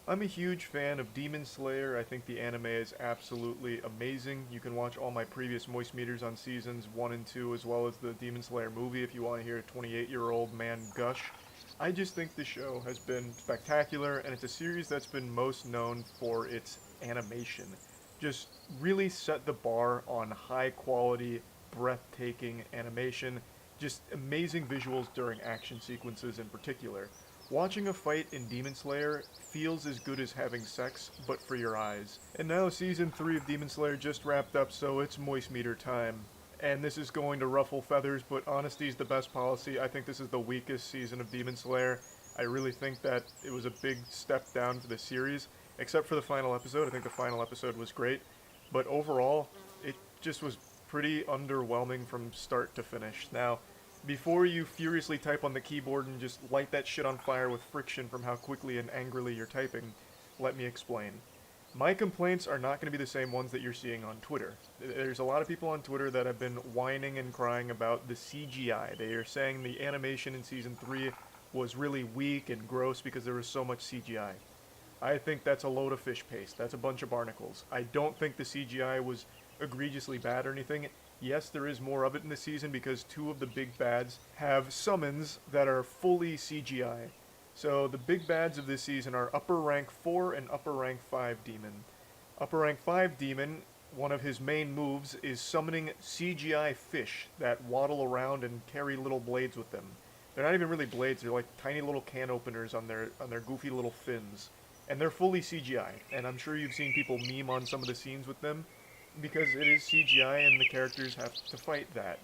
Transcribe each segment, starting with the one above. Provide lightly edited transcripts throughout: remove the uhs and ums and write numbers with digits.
I'm a huge fan of Demon Slayer. I think the anime is absolutely amazing. You can watch all my previous Moist Meters on seasons 1 and 2, as well as the Demon Slayer movie if you want to hear a 28-year-old man gush. I just think the show has been spectacular, and it's a series that's been most known for its animation. Just really set the bar on high quality, breathtaking animation, just amazing visuals during action sequences in particular. Watching a fight in Demon Slayer feels as good as having sex, but for your eyes. And now season 3 of Demon Slayer just wrapped up, so it's Moist Meter time. And this is going to ruffle feathers, but honesty is the best policy. I think this is the weakest season of Demon Slayer. I really think that it was a big step down for the series, except for the final episode. I think the final episode was great, but overall, it just was pretty underwhelming from start to finish. Now, before you furiously type on the keyboard and just light that shit on fire with friction from how quickly and angrily you're typing, let me explain. My complaints are not going to be the same ones that you're seeing on Twitter. There's a lot of people on Twitter that have been whining and crying about the CGI. They are saying the animation in Season 3 was really weak and gross because there was so much CGI. I think that's a load of fish paste. That's a bunch of barnacles. I don't think the CGI was egregiously bad or anything. Yes, there is more of it in the season because two of the big bads have summons that are fully CGI. So the big bads of this season are Upper Rank 4 and Upper Rank 5 Demon. Upper Rank 5 Demon, one of his main moves is summoning CGI fish that waddle around and carry little blades with them. They're not even really blades, they're like tiny little can openers on their goofy little fins. And they're fully CGI, and I'm sure you've seen people meme on some of the scenes with them, because it is CGI and the characters have to fight that.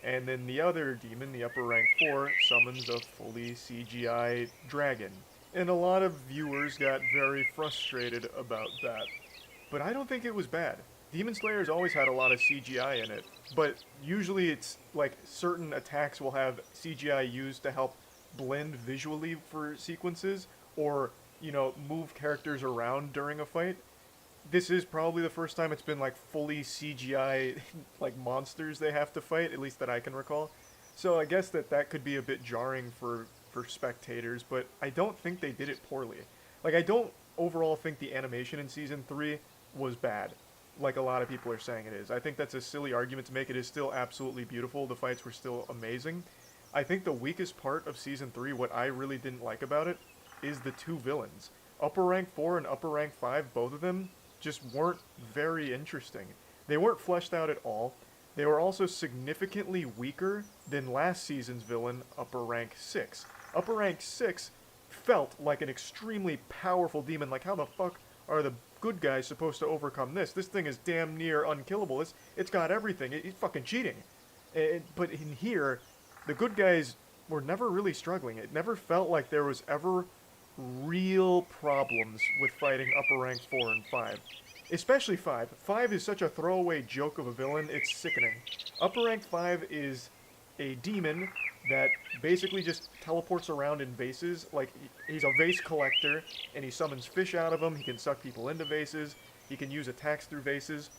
And then the other demon, the upper rank 4, summons a fully CGI dragon. And a lot of viewers got very frustrated about that. But I don't think it was bad. Demon Slayer's always had a lot of CGI in it, but usually it's like certain attacks will have CGI used to help blend visually for sequences, or, you know, move characters around during a fight. This is probably the first time it's been like fully CGI like monsters they have to fight, at least that I can recall. So I guess that could be a bit jarring for spectators, but I don't think they did it poorly. Like, I don't overall think the animation in season 3 was bad, like a lot of people are saying it is. I think that's a silly argument to make. It is still absolutely beautiful. The fights were still amazing. I think the weakest part of season 3, what I really didn't like about it, is the two villains. Upper rank 4 and upper rank 5, both of them just weren't very interesting. They weren't fleshed out at all. They were also significantly weaker than last season's villain, Upper Rank 6. Upper Rank 6 felt like an extremely powerful demon. Like, how the fuck are the good guys supposed to overcome this? This thing is damn near unkillable. It's got everything. It's fucking cheating. But in here, the good guys were never really struggling. It never felt like there was ever real problems with fighting upper rank 4 and 5. Especially 5. 5 is such a throwaway joke of a villain, it's sickening. Upper rank 5 is a demon that basically just teleports around in vases. Like, he's a vase collector, and he summons fish out of them, he can suck people into vases, he can use attacks through vases,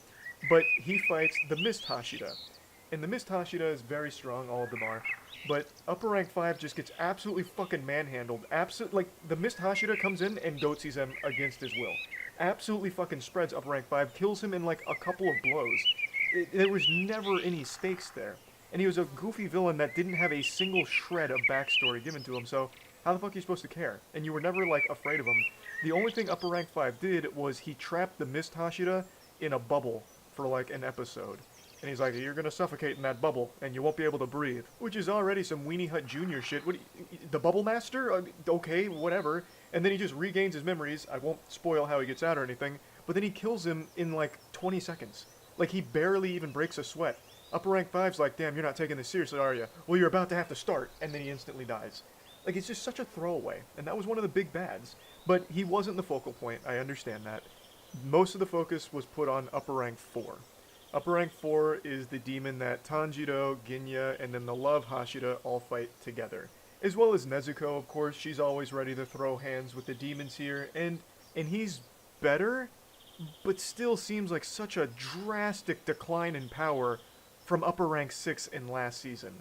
but he fights the Mist Hashira. And the Mist Hashira is very strong, all of them are. But upper rank 5 just gets absolutely fucking manhandled. Like, the Mist Hashira comes in and dotsies him against his will. Absolutely fucking spreads upper rank 5, kills him in like a couple of blows. There was never any stakes there. And he was a goofy villain that didn't have a single shred of backstory given to him, so how the fuck are you supposed to care? And you were never, like, afraid of him. The only thing upper rank 5 did was he trapped the Mist Hashira in a bubble for like an episode. And he's like, you're gonna suffocate in that bubble, and you won't be able to breathe. Which is already some Weenie Hut Jr. shit. The Bubble Master? Okay, whatever. And then he just regains his memories. I won't spoil how he gets out or anything. But then he kills him in like 20 seconds. Like, he barely even breaks a sweat. Upper rank 5's like, damn, you're not taking this seriously, are you? Well, you're about to have to start. And then he instantly dies. Like, it's just such a throwaway. And that was one of the big bads. But he wasn't the focal point. I understand that. Most of the focus was put on upper rank 4. Upper rank 4 is the demon that Tanjiro, Ginya, and then the Love Hashira all fight together. As well as Nezuko, of course. She's always ready to throw hands with the demons here. And he's better, but still seems like such a drastic decline in power from upper rank 6 in last season.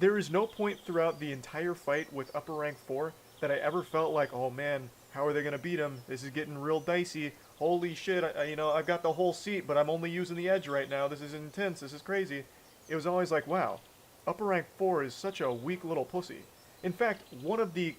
There is no point throughout the entire fight with upper rank 4 that I ever felt like, oh man, how are they gonna beat him? This is getting real dicey. Holy shit, I've got the whole seat, but I'm only using the edge right now. This is intense. This is crazy. It was always like, wow, Upper Rank 4 is such a weak little pussy. In fact, one of the,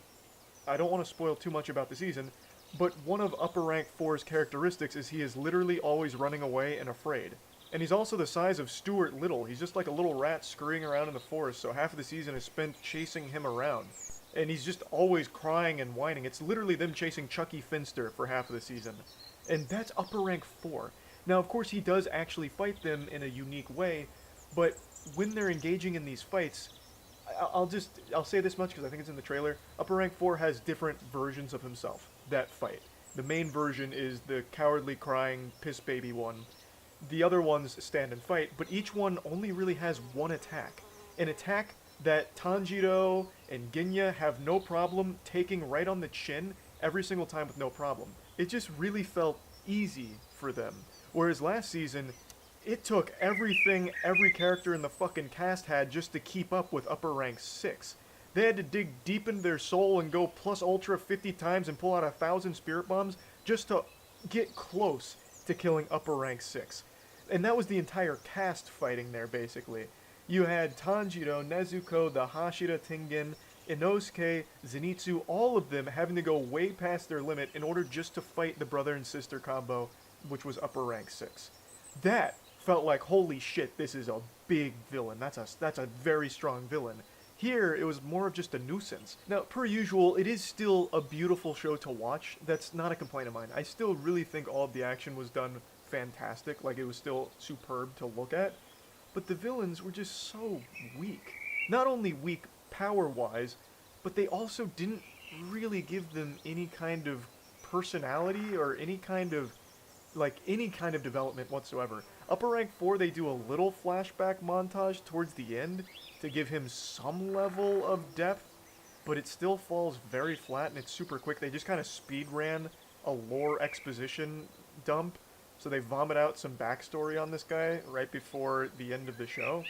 I don't want to spoil too much about the season, but one of Upper Rank 4's characteristics is he is literally always running away and afraid. And he's also the size of Stuart Little. He's just like a little rat scurrying around in the forest, so half of the season is spent chasing him around. And he's just always crying and whining. It's literally them chasing Chucky Finster for half of the season. And that's Upper Rank 4. Now, of course, he does actually fight them in a unique way, but when they're engaging in these fights, I'll say this much because I think it's in the trailer. Upper Rank 4 has different versions of himself that fight. The main version is the cowardly crying piss baby one. The other ones stand and fight, but each one only really has one attack. An attack that Tanjiro and Ginya have no problem taking right on the chin every single time with no problem. It just really felt easy for them. Whereas last season, it took everything every character in the fucking cast had just to keep up with Upper Rank 6. They had to dig deep into their soul and go plus ultra 50 times and pull out 1,000 spirit bombs just to get close to killing Upper Rank 6. And that was the entire cast fighting there, basically. You had Tanjiro, Nezuko, the Hashira Tengen, Inosuke, Zenitsu, all of them having to go way past their limit in order just to fight the brother and sister combo, which was Upper Rank 6. That felt like, holy shit, this is a big villain. That's a very strong villain. Here, it was more of just a nuisance. Now, per usual, it is still a beautiful show to watch. That's not a complaint of mine. I still really think all of the action was done fantastic. Like, it was still superb to look at. But the villains were just so weak. Not only weak power-wise, but they also didn't really give them any kind of personality or any kind of development whatsoever. Upper Rank 4, they do a little flashback montage towards the end to give him some level of depth, but it still falls very flat and it's super quick. They just kind of speed ran a lore exposition dump, so they vomit out some backstory on this guy right before the end of the show.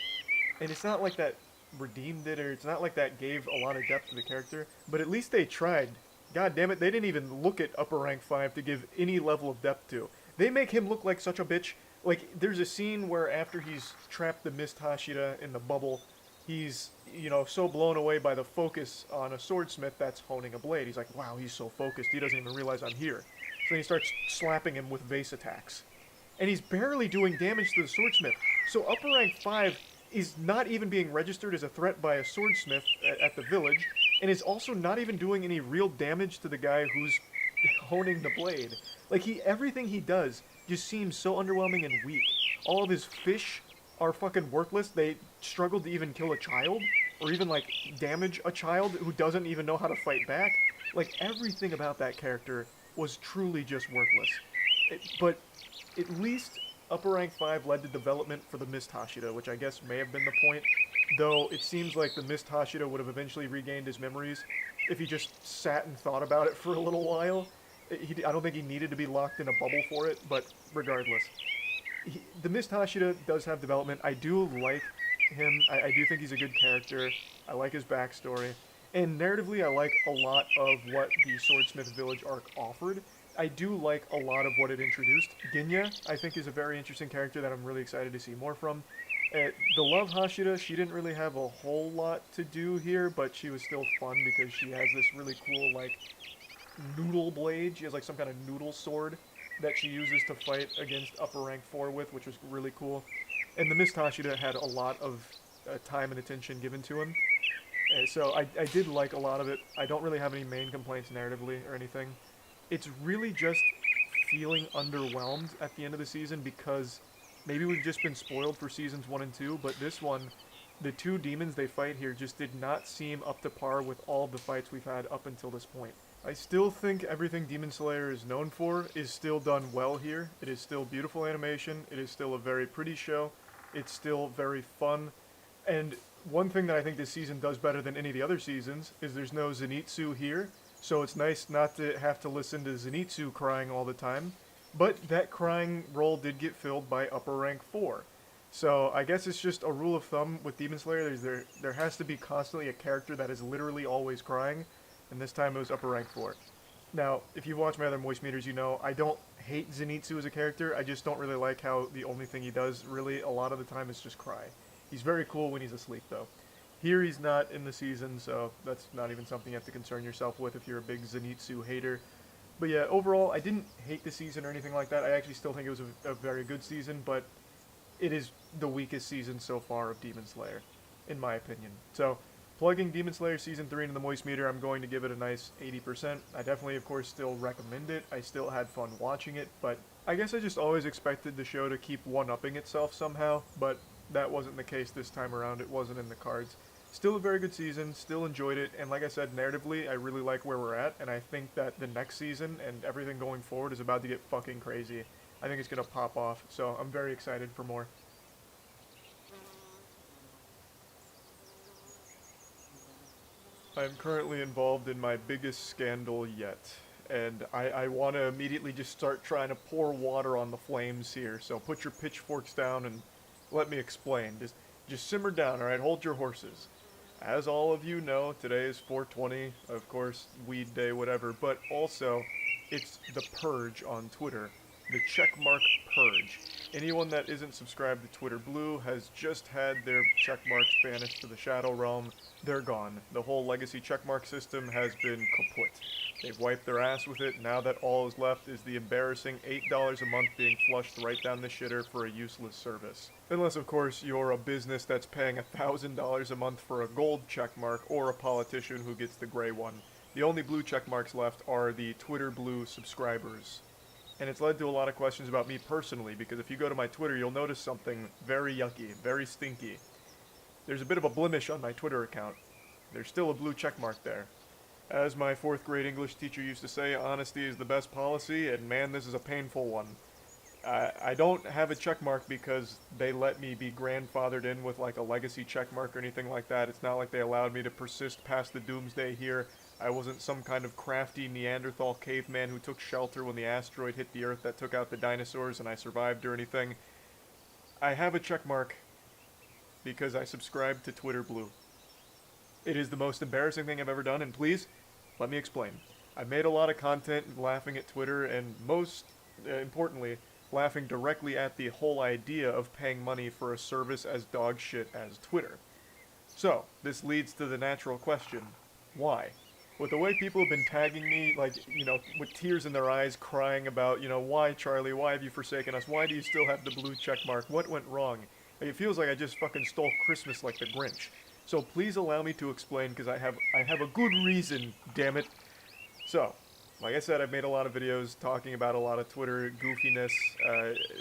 And it's not like that redeemed it, or it's not like that gave a lot of depth to the character, but at least they tried. God damn it, they didn't even look at Upper Rank 5 to give any level of depth to. They make him look like such a bitch. Like, there's a scene where after he's trapped the Mist Hashira in the bubble, he's, so blown away by the focus on a swordsmith that's honing a blade. He's like, wow, he's so focused, he doesn't even realize I'm here. So then he starts slapping him with vase attacks. And he's barely doing damage to the swordsmith. So Upper Rank 5 is not even being registered as a threat by a swordsmith at the village, and is also not even doing any real damage to the guy who's honing the blade. Like, everything he does just seems so underwhelming and weak. All of his fish are fucking worthless. They struggled to even kill a child, or even, damage a child who doesn't even know how to fight back. Like, everything about that character was truly just worthless. But at least Upper Rank 5 led to development for the Mist Hashira, which I guess may have been the point, though it seems like the Mist Hashira would have eventually regained his memories if he just sat and thought about it for a little while. I don't think he needed to be locked in a bubble for it, but regardless. The Mist Hashira does have development. I do like him. I do think he's a good character. I like his backstory. And narratively, I like a lot of what the Swordsmith Village arc offered. I do like a lot of what it introduced. Ginya, I think, is a very interesting character that I'm really excited to see more from. The Love Hashira, she didn't really have a whole lot to do here, but she was still fun because she has this really cool, noodle blade. She has, some kind of noodle sword that she uses to fight against Upper Rank 4 with, which was really cool. And the Mist Hashira had a lot of time and attention given to him. So I did like a lot of it. I don't really have any main complaints narratively or anything. It's really just feeling underwhelmed at the end of the season because maybe we've just been spoiled for seasons 1 and 2, but this one, the two demons they fight here just did not seem up to par with all the fights we've had up until this point. I still think everything Demon Slayer is known for is still done well here. It is still beautiful animation, it is still a very pretty show, it's still very fun, and one thing that I think this season does better than any of the other seasons is there's no Zenitsu here, so it's nice not to have to listen to Zenitsu crying all the time, but that crying role did get filled by Upper Rank 4. So I guess it's just a rule of thumb with Demon Slayer, there has to be constantly a character that is literally always crying, and this time it was upper rank 4. Now, if you've watched my other Moist Meters, you know I don't hate Zenitsu as a character, I just don't really like how the only thing he does, really, a lot of the time is just cry. He's very cool when he's asleep, though. Here he's not in the season, so that's not even something you have to concern yourself with if you're a big Zenitsu hater. But yeah, overall, I didn't hate the season or anything like that. I actually still think it was a very good season, but it is the weakest season so far of Demon Slayer, in my opinion. So, plugging Demon Slayer Season 3 into the Moist Meter, I'm going to give it a nice 80%. I definitely, of course, still recommend it. I still had fun watching it, but I guess I just always expected the show to keep one-upping itself somehow, but that wasn't the case this time around. It wasn't in the cards. Still a very good season, still enjoyed it, and like I said, narratively, I really like where we're at, and I think that the next season and everything going forward is about to get fucking crazy. I think it's gonna pop off, so I'm very excited for more. I am currently involved in my biggest scandal yet, and I want to immediately just start trying to pour water on the flames here, so put your pitchforks down and let me explain. Just simmer down, alright? Hold your horses. As all of you know, today is 420, of course, weed day, whatever, but also, it's the purge on Twitter. The checkmark purge. Anyone that isn't subscribed to Twitter Blue has just had their checkmarks banished to the Shadow Realm. They're gone. The whole legacy checkmark system has been kaput. They've wiped their ass with it. Now that all is left is the embarrassing $8 a month being flushed right down the shitter for a useless service. Unless, of course, you're a business that's paying $1,000 a month for a gold checkmark, or a politician who gets the gray one. The only blue checkmarks left are the Twitter Blue subscribers. And it's led to a lot of questions about me personally, because if you go to my Twitter, you'll notice something very yucky, very stinky. There's a bit of a blemish on my Twitter account. There's still a blue checkmark there. As my 4th grade English teacher used to say, honesty is the best policy, and man, this is a painful one. I don't have a checkmark because they let me be grandfathered in with like a legacy checkmark or anything like that. It's not like they allowed me to persist past the doomsday here. I wasn't some kind of crafty Neanderthal caveman who took shelter when the asteroid hit the Earth that took out the dinosaurs and I survived or anything. I have a checkmark because I subscribe to Twitter Blue. It is the most embarrassing thing I've ever done, and please, let me explain. I've made a lot of content laughing at Twitter, and most importantly, laughing directly at the whole idea of paying money for a service as dog shit as Twitter. So, this leads to the natural question, why? With the way people have been tagging me, like, you know, with tears in their eyes, crying about, you know, why, Charlie, why have you forsaken us? Why do you still have the blue check mark? What went wrong? Like, it feels like I just fucking stole Christmas like the Grinch. So please allow me to explain, because I have a good reason, damn it. So, like I said, I've made a lot of videos talking about a lot of Twitter goofiness,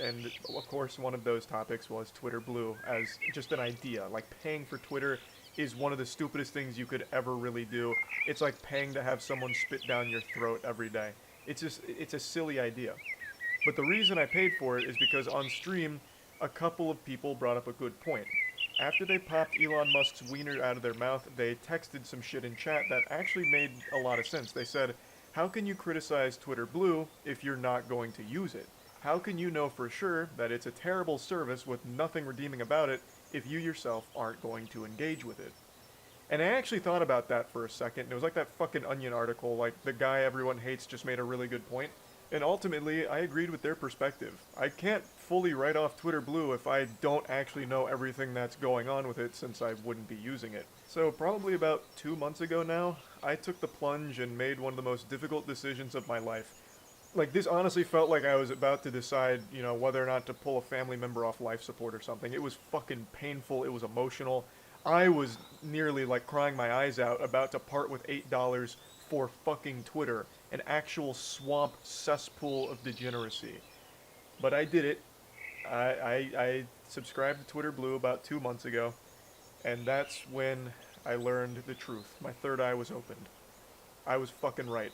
and of course one of those topics was Twitter Blue as just an idea. Like, paying for Twitter is one of the stupidest things you could ever really do. It's like paying to have someone spit down your throat every day. It's a silly idea. But the reason I paid for it is because on stream, a couple of people brought up a good point. After they popped Elon Musk's wiener out of their mouth, they texted some shit in chat that actually made a lot of sense. They said, how can you criticize Twitter Blue if you're not going to use it? How can you know for sure that it's a terrible service with nothing redeeming about it if you yourself aren't going to engage with it? And I actually thought about that for a second, and it was like that fucking Onion article, like, the guy everyone hates just made a really good point. And ultimately, I agreed with their perspective. I can't fully write off Twitter Blue if I don't actually know everything that's going on with it, since I wouldn't be using it. So probably about 2 months ago now, I took the plunge and made one of the most difficult decisions of my life. Like, this honestly felt like I was about to decide, you know, whether or not to pull a family member off life support or something. It was fucking painful, it was emotional. I was nearly, like, crying my eyes out, about to part with $8 for fucking Twitter. An actual swamp cesspool of degeneracy. But I did it. I subscribed to Twitter Blue about 2 months ago, and that's when I learned the truth. My third eye was opened. I was fucking right.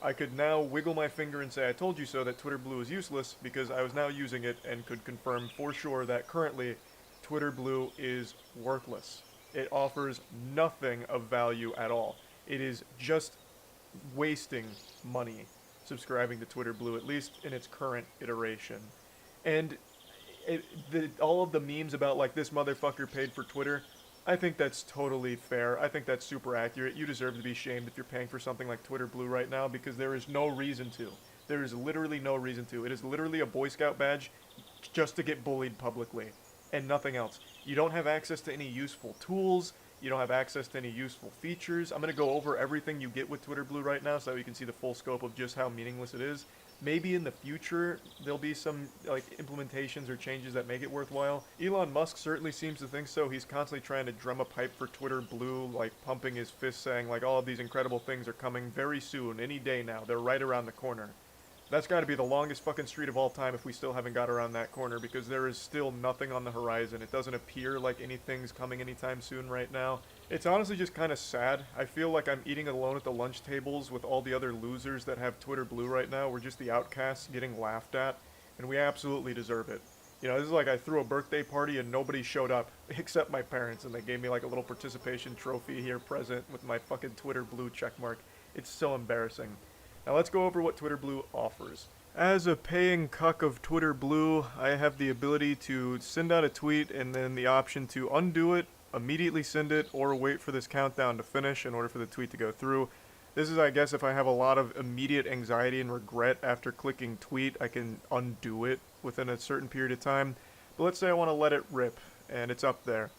I could now wiggle my finger and say I told you so that Twitter Blue is useless, because I was now using it and could confirm for sure that currently Twitter Blue is worthless. It offers nothing of value at all. It is just wasting money subscribing to Twitter Blue, at least in its current iteration. And all of the memes about, like, this motherfucker paid for Twitter, I think that's totally fair. I think that's super accurate. You deserve to be shamed if you're paying for something like Twitter Blue right now because there is no reason to. There is literally no reason to. It is literally a Boy Scout badge just to get bullied publicly and nothing else. You don't have access to any useful tools. You don't have access to any useful features. I'm going to go over everything you get with Twitter Blue right now so you can see the full scope of just how meaningless it is. Maybe in the future there'll be some like implementations or changes that make it worthwhile. Elon Musk certainly seems to think so. He's constantly trying to drum a pipe for Twitter Blue, like pumping his fist saying like all of these incredible things are coming very soon, any day now. They're right around the corner. That's got to be the longest fucking street of all time if we still haven't got around that corner because there is still nothing on the horizon. It doesn't appear like anything's coming anytime soon right now. It's honestly just kind of sad. I feel like I'm eating alone at the lunch tables with all the other losers that have Twitter Blue right now. We're just the outcasts getting laughed at, and we absolutely deserve it. You know, this is like I threw a birthday party and nobody showed up except my parents, and they gave me like a little participation trophy here present with my fucking Twitter Blue checkmark. It's so embarrassing. Now let's go over what Twitter Blue offers. As a paying cuck of Twitter Blue, I have the ability to send out a tweet and then the option to undo it, immediately send it, or wait for this countdown to finish in order for the tweet to go through. This is, I guess, if I have a lot of immediate anxiety and regret after clicking tweet, I can undo it within a certain period of time. But let's say I want to let it rip, and it's up there,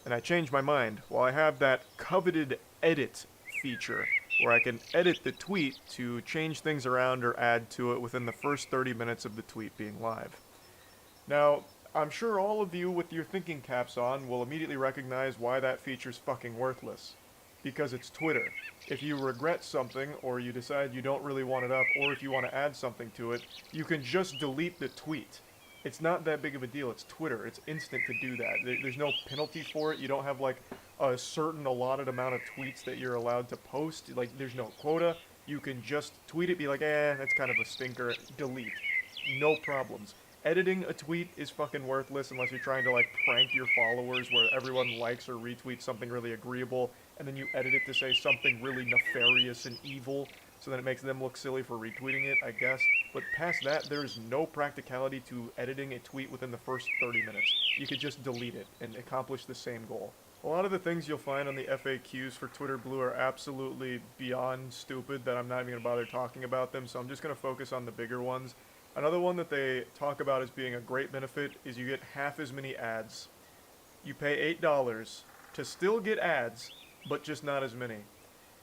and I change my mind. Well, I have that coveted edit feature, where I can edit the tweet to change things around or add to it within the first 30 minutes of the tweet being live. Now, I'm sure all of you with your thinking caps on will immediately recognize why that feature's fucking worthless. Because it's Twitter. If you regret something, or you decide you don't really want it up, or if you want to add something to it, you can just delete the tweet. It's not that big of a deal. It's Twitter. It's instant to do that. There's no penalty for it. You don't have like a certain allotted amount of tweets that you're allowed to post. Like there's no quota. You can just tweet it, be like, that's kind of a stinker. Delete. No problems. Editing a tweet is fucking worthless unless you're trying to like prank your followers where everyone likes or retweets something really agreeable and then you edit it to say something really nefarious and evil so then it makes them look silly for retweeting it, I guess. But past that, there is no practicality to editing a tweet within the first 30 minutes. You could just delete it and accomplish the same goal. A lot of the things you'll find on the FAQs for Twitter Blue are absolutely beyond stupid that I'm not even going to bother talking about them, so I'm just going to focus on the bigger ones. Another one that they talk about as being a great benefit is you get half as many ads. You pay $8 to still get ads, but just not as many.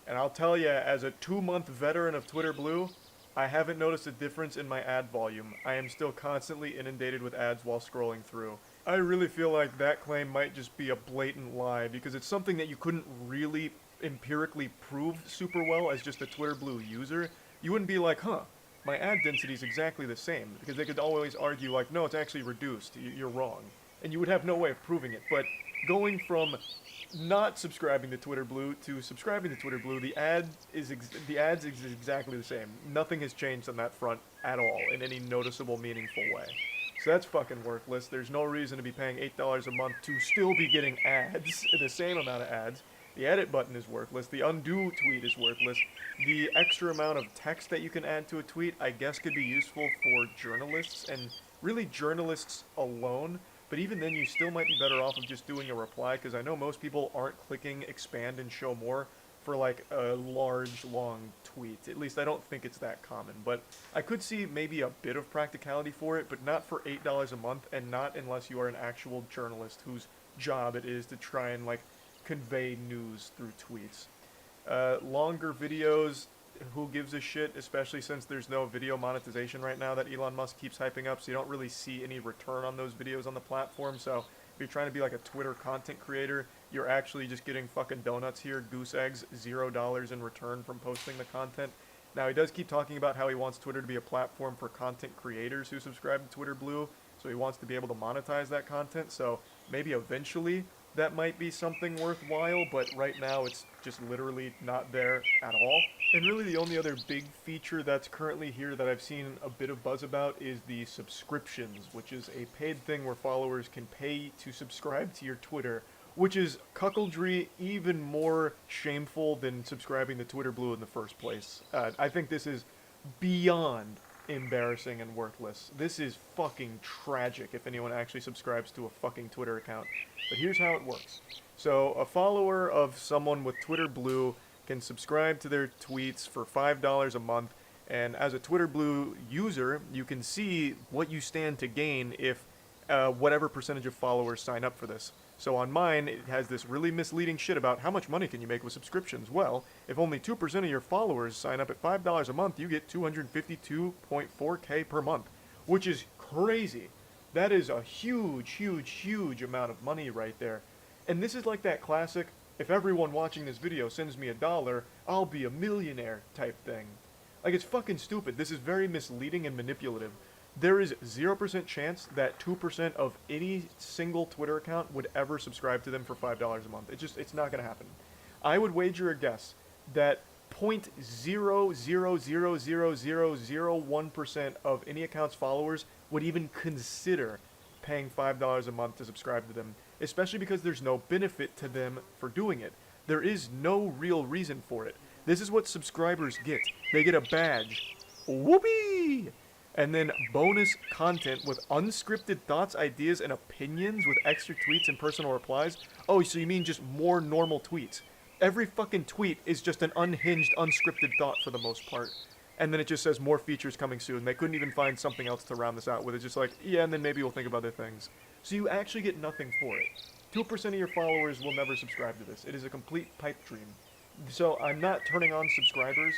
And I'll tell you, as a 2-month veteran of Twitter Blue, I haven't noticed a difference in my ad volume. I am still constantly inundated with ads while scrolling through. I really feel like that claim might just be a blatant lie, because it's something that you couldn't really empirically prove super well as just a Twitter Blue user. You wouldn't be like, my ad density is exactly the same, because they could always argue like, no, it's actually reduced, you're wrong. And you would have no way of proving it, but going from not subscribing to Twitter Blue to subscribing to Twitter Blue, the ads is exactly the same. Nothing has changed on that front at all in any noticeable, meaningful way. So that's fucking worthless. There's no reason to be paying $8 a month to still be getting ads, the same amount of ads. The edit button is worthless. The undo tweet is worthless. The extra amount of text that you can add to a tweet, I guess, could be useful for journalists, and really journalists alone. But even then, you still might be better off of just doing a reply, because I know most people aren't clicking expand and show more for like a large, long tweet. At least I don't think it's that common. But I could see maybe a bit of practicality for it, but not for $8 a month, and not unless you are an actual journalist whose job it is to try and like convey news through tweets. Longer videos, who gives a shit, especially since there's no video monetization right now that Elon Musk keeps hyping up, so you don't really see any return on those videos on the platform. So if you're trying to be like a Twitter content creator, you're actually just getting fucking donuts here, goose eggs, $0 in return from posting the content. Now, he does keep talking about how he wants Twitter to be a platform for content creators who subscribe to Twitter Blue, so he wants to be able to monetize that content, so maybe eventually that might be something worthwhile, but right now it's just literally not there at all. And really the only other big feature that's currently here that I've seen a bit of buzz about is the subscriptions, which is a paid thing where followers can pay to subscribe to your Twitter, which is cuckoldry even more shameful than subscribing to Twitter Blue in the first place. I think this is beyond embarrassing and worthless. This is fucking tragic if anyone actually subscribes to a fucking Twitter account. But here's how it works. So a follower of someone with Twitter Blue can subscribe to their tweets for $5 a month, and as a Twitter Blue user, you can see what you stand to gain if whatever percentage of followers sign up for this. So on mine, it has this really misleading shit about how much money can you make with subscriptions. Well, if only 2% of your followers sign up at $5 a month, you get 252.4K per month, which is crazy. That is a huge, huge, huge amount of money right there. And this is like that classic, if everyone watching this video sends me $1, I'll be a millionaire type thing. Like, it's fucking stupid. This is very misleading and manipulative. There is 0% chance that 2% of any single Twitter account would ever subscribe to them for $5 a month. It's not going to happen. I would wager a guess that 0.0000001% of any account's followers would even consider paying $5 a month to subscribe to them, especially because there's no benefit to them for doing it. There is no real reason for it. This is what subscribers get. They get a badge. Whoopee! And then bonus content with unscripted thoughts, ideas, and opinions with extra tweets and personal replies. Oh, so you mean just more normal tweets. Every fucking tweet is just an unhinged, unscripted thought for the most part. And then it just says more features coming soon. They couldn't even find something else to round this out with. It's just like, yeah, and then maybe we'll think of other things. So you actually get nothing for it. 2% of your followers will never subscribe to this. It is a complete pipe dream. So I'm not turning on subscribers.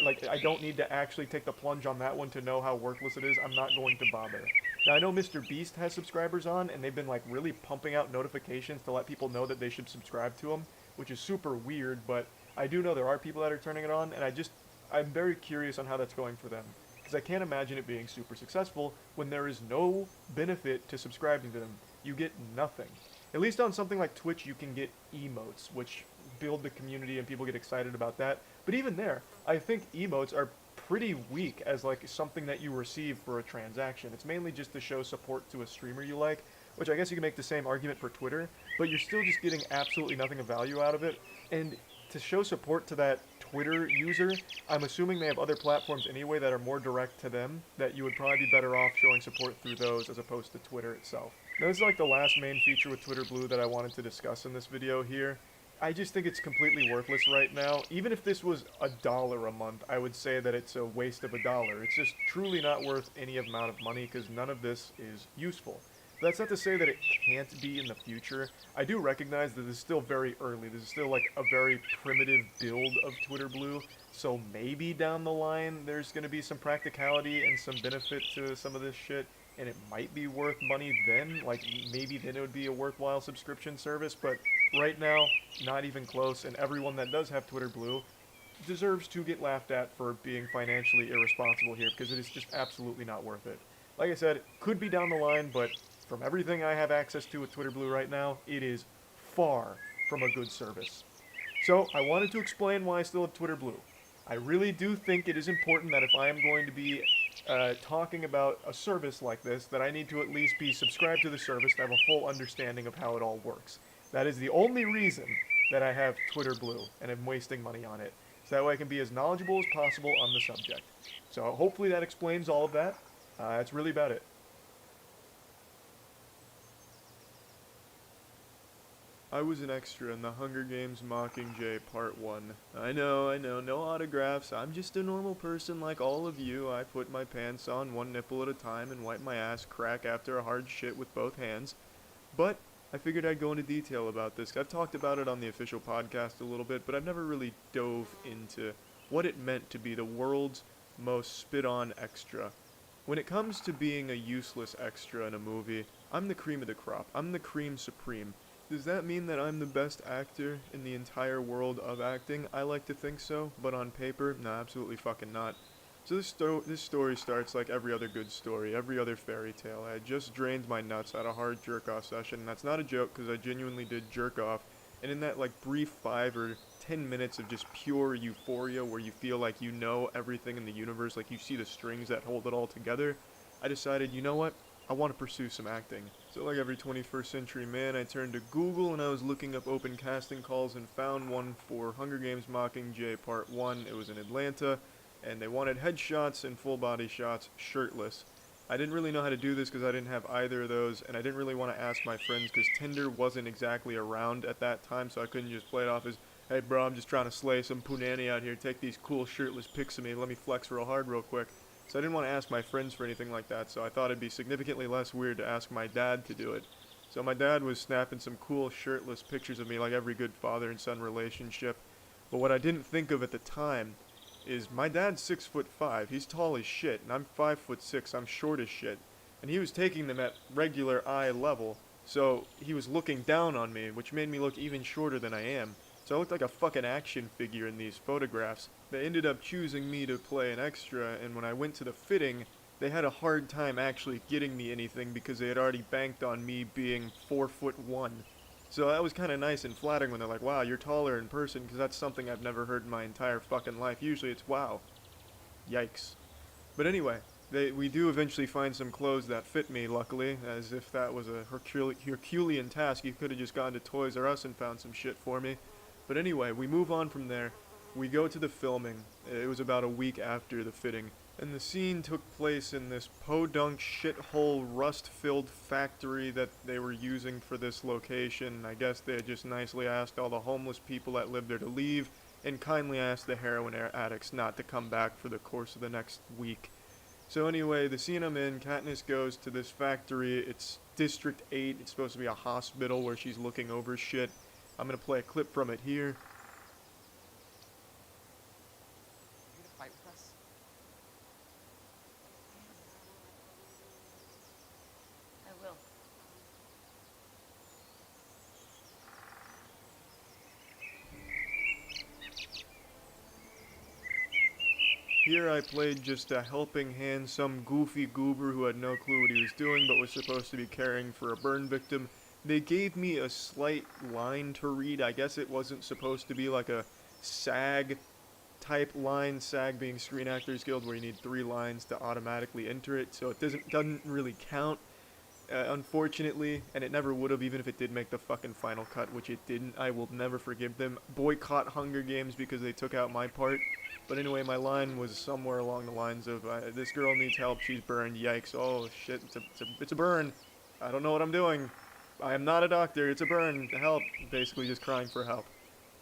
Like, I don't need to actually take the plunge on that one to know how worthless it is. I'm not going to bother. Now, I know Mr. Beast has subscribers on, and they've been, like, really pumping out notifications to let people know that they should subscribe to him, which is super weird, but I do know there are people that are turning it on, and I'm very curious on how that's going for them. Because I can't imagine it being super successful when there is no benefit to subscribing to them. You get nothing. At least on something like Twitch, you can get emotes, which build the community and people get excited about that. But even there, I think emotes are pretty weak as like something that you receive for a transaction. It's mainly just to show support to a streamer you like, which I guess you can make the same argument for Twitter, but you're still just getting absolutely nothing of value out of it. And to show support to that Twitter user, I'm assuming they have other platforms anyway that are more direct to them, that you would probably be better off showing support through those as opposed to Twitter itself. Now, this is like the last main feature with Twitter Blue that I wanted to discuss in this video here. I just think it's completely worthless right now. Even if this was $1 a month, I would say that it's a waste of $1. It's just truly not worth any amount of money because none of this is useful. But that's not to say that it can't be in the future. I do recognize that this is still very early. This is still like a very primitive build of Twitter Blue. So maybe down the line there's going to be some practicality and some benefit to some of this shit. And it might be worth money then, like maybe then it would be a worthwhile subscription service, but right now, not even close, and everyone that does have Twitter Blue deserves to get laughed at for being financially irresponsible here, because it is just absolutely not worth it. Like I said, it could be down the line, but from everything I have access to with Twitter Blue right now, it is far from a good service. So, I wanted to explain why I still have Twitter Blue. I really do think it is important that if I am going to be talking about a service like this, that I need to at least be subscribed to the service to have a full understanding of how it all works. That is the only reason that I have Twitter Blue and am wasting money on it. So that way I can be as knowledgeable as possible on the subject. So hopefully that explains all of that. That's really about it. I was an extra in the Hunger Games Mockingjay Part 1. I know, no autographs. I'm just a normal person like all of you. I put my pants on one nipple at a time and wipe my ass crack after a hard shit with both hands. But I figured I'd go into detail about this. I've talked about it on the official podcast a little bit, but I've never really dove into what it meant to be the world's most spit-on extra. When it comes to being a useless extra in a movie, I'm the cream of the crop. I'm the cream supreme. Does that mean that I'm the best actor in the entire world of acting? I like to think so, but on paper, no, absolutely fucking not. So this story starts like every other good story, every other fairy tale. I had just drained my nuts at a hard jerk-off session, and that's not a joke because I genuinely did jerk off. And in that like brief 5 or 10 minutes of just pure euphoria where you feel like you know everything in the universe, like you see the strings that hold it all together, I decided, you know what? I want to pursue some acting. So like every 21st century man, I turned to Google and I was looking up open casting calls and found one for Hunger Games Mockingjay Part 1. It was in Atlanta, and they wanted headshots and full body shots shirtless. I didn't really know how to do this because I didn't have either of those, and I didn't really want to ask my friends because Tinder wasn't exactly around at that time, so I couldn't just play it off as, hey bro, I'm just trying to slay some punani out here, take these cool shirtless pics of me, let me flex real hard real quick. So I didn't want to ask my friends for anything like that, so I thought it'd be significantly less weird to ask my dad to do it. So my dad was snapping some cool shirtless pictures of me like every good father and son relationship. But what I didn't think of at the time is my dad's 6'5", he's tall as shit, and I'm 5'6", I'm short as shit. And he was taking them at regular eye level, so he was looking down on me, which made me look even shorter than I am. So I looked like a fucking action figure in these photographs. They ended up choosing me to play an extra, and when I went to the fitting, they had a hard time actually getting me anything because they had already banked on me being 4'1". So that was kind of nice and flattering when they're like, wow, you're taller in person, because that's something I've never heard in my entire fucking life. Usually it's, wow. Yikes. But anyway, we do eventually find some clothes that fit me, luckily, as if that was a Herculean task. You could have just gone to Toys R Us and found some shit for me. But anyway, we move on from there. We go to the filming. It was about a week after the fitting. And the scene took place in this podunk shithole rust-filled factory that they were using for this location. I guess they had just nicely asked all the homeless people that lived there to leave, and kindly asked the heroin addicts not to come back for the course of the next week. So anyway, the scene I'm in, Katniss goes to this factory. It's District 8. It's supposed to be a hospital where she's looking over shit. I'm gonna play a clip from it here. Here I played just a helping hand, some goofy goober who had no clue what he was doing but was supposed to be caring for a burn victim. They gave me a slight line to read. I guess it wasn't supposed to be like a SAG type line, SAG being Screen Actors Guild, where you need 3 lines to automatically enter it, so it doesn't really count, unfortunately, and it never would have even if it did make the fucking final cut, which it didn't. I will never forgive them. Boycott Hunger Games because they took out my part. But anyway, my line was somewhere along the lines of, this girl needs help, she's burned, yikes, oh shit, it's a burn, I don't know what I'm doing, I am not a doctor, it's a burn, help, basically just crying for help.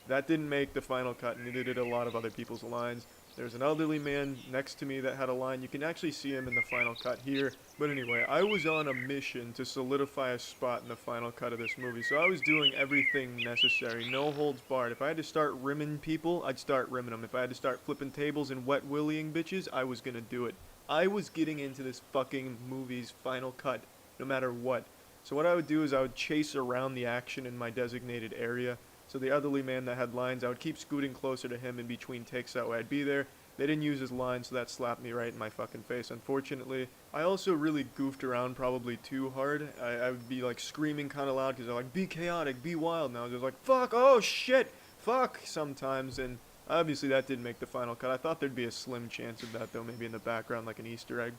That didn't make the final cut, and neither did a lot of other people's lines. There's an elderly man next to me that had a line. You can actually see him in the final cut here. But anyway, I was on a mission to solidify a spot in the final cut of this movie, so I was doing everything necessary, no holds barred. If I had to start rimming people, I'd start rimming them. If I had to start flipping tables and wet willying bitches, I was gonna do it. I was getting into this fucking movie's final cut, no matter what. So what I would do is I would chase around the action in my designated area. So the elderly man that had lines, I would keep scooting closer to him in between takes, that way I'd be there. They didn't use his line, so that slapped me right in my fucking face, unfortunately. I also really goofed around probably too hard. I would be like screaming kind of loud because they're like, be chaotic, be wild. And I was just like, fuck, oh shit, fuck, sometimes. And obviously that didn't make the final cut. I thought there'd be a slim chance of that though, maybe in the background like an Easter egg.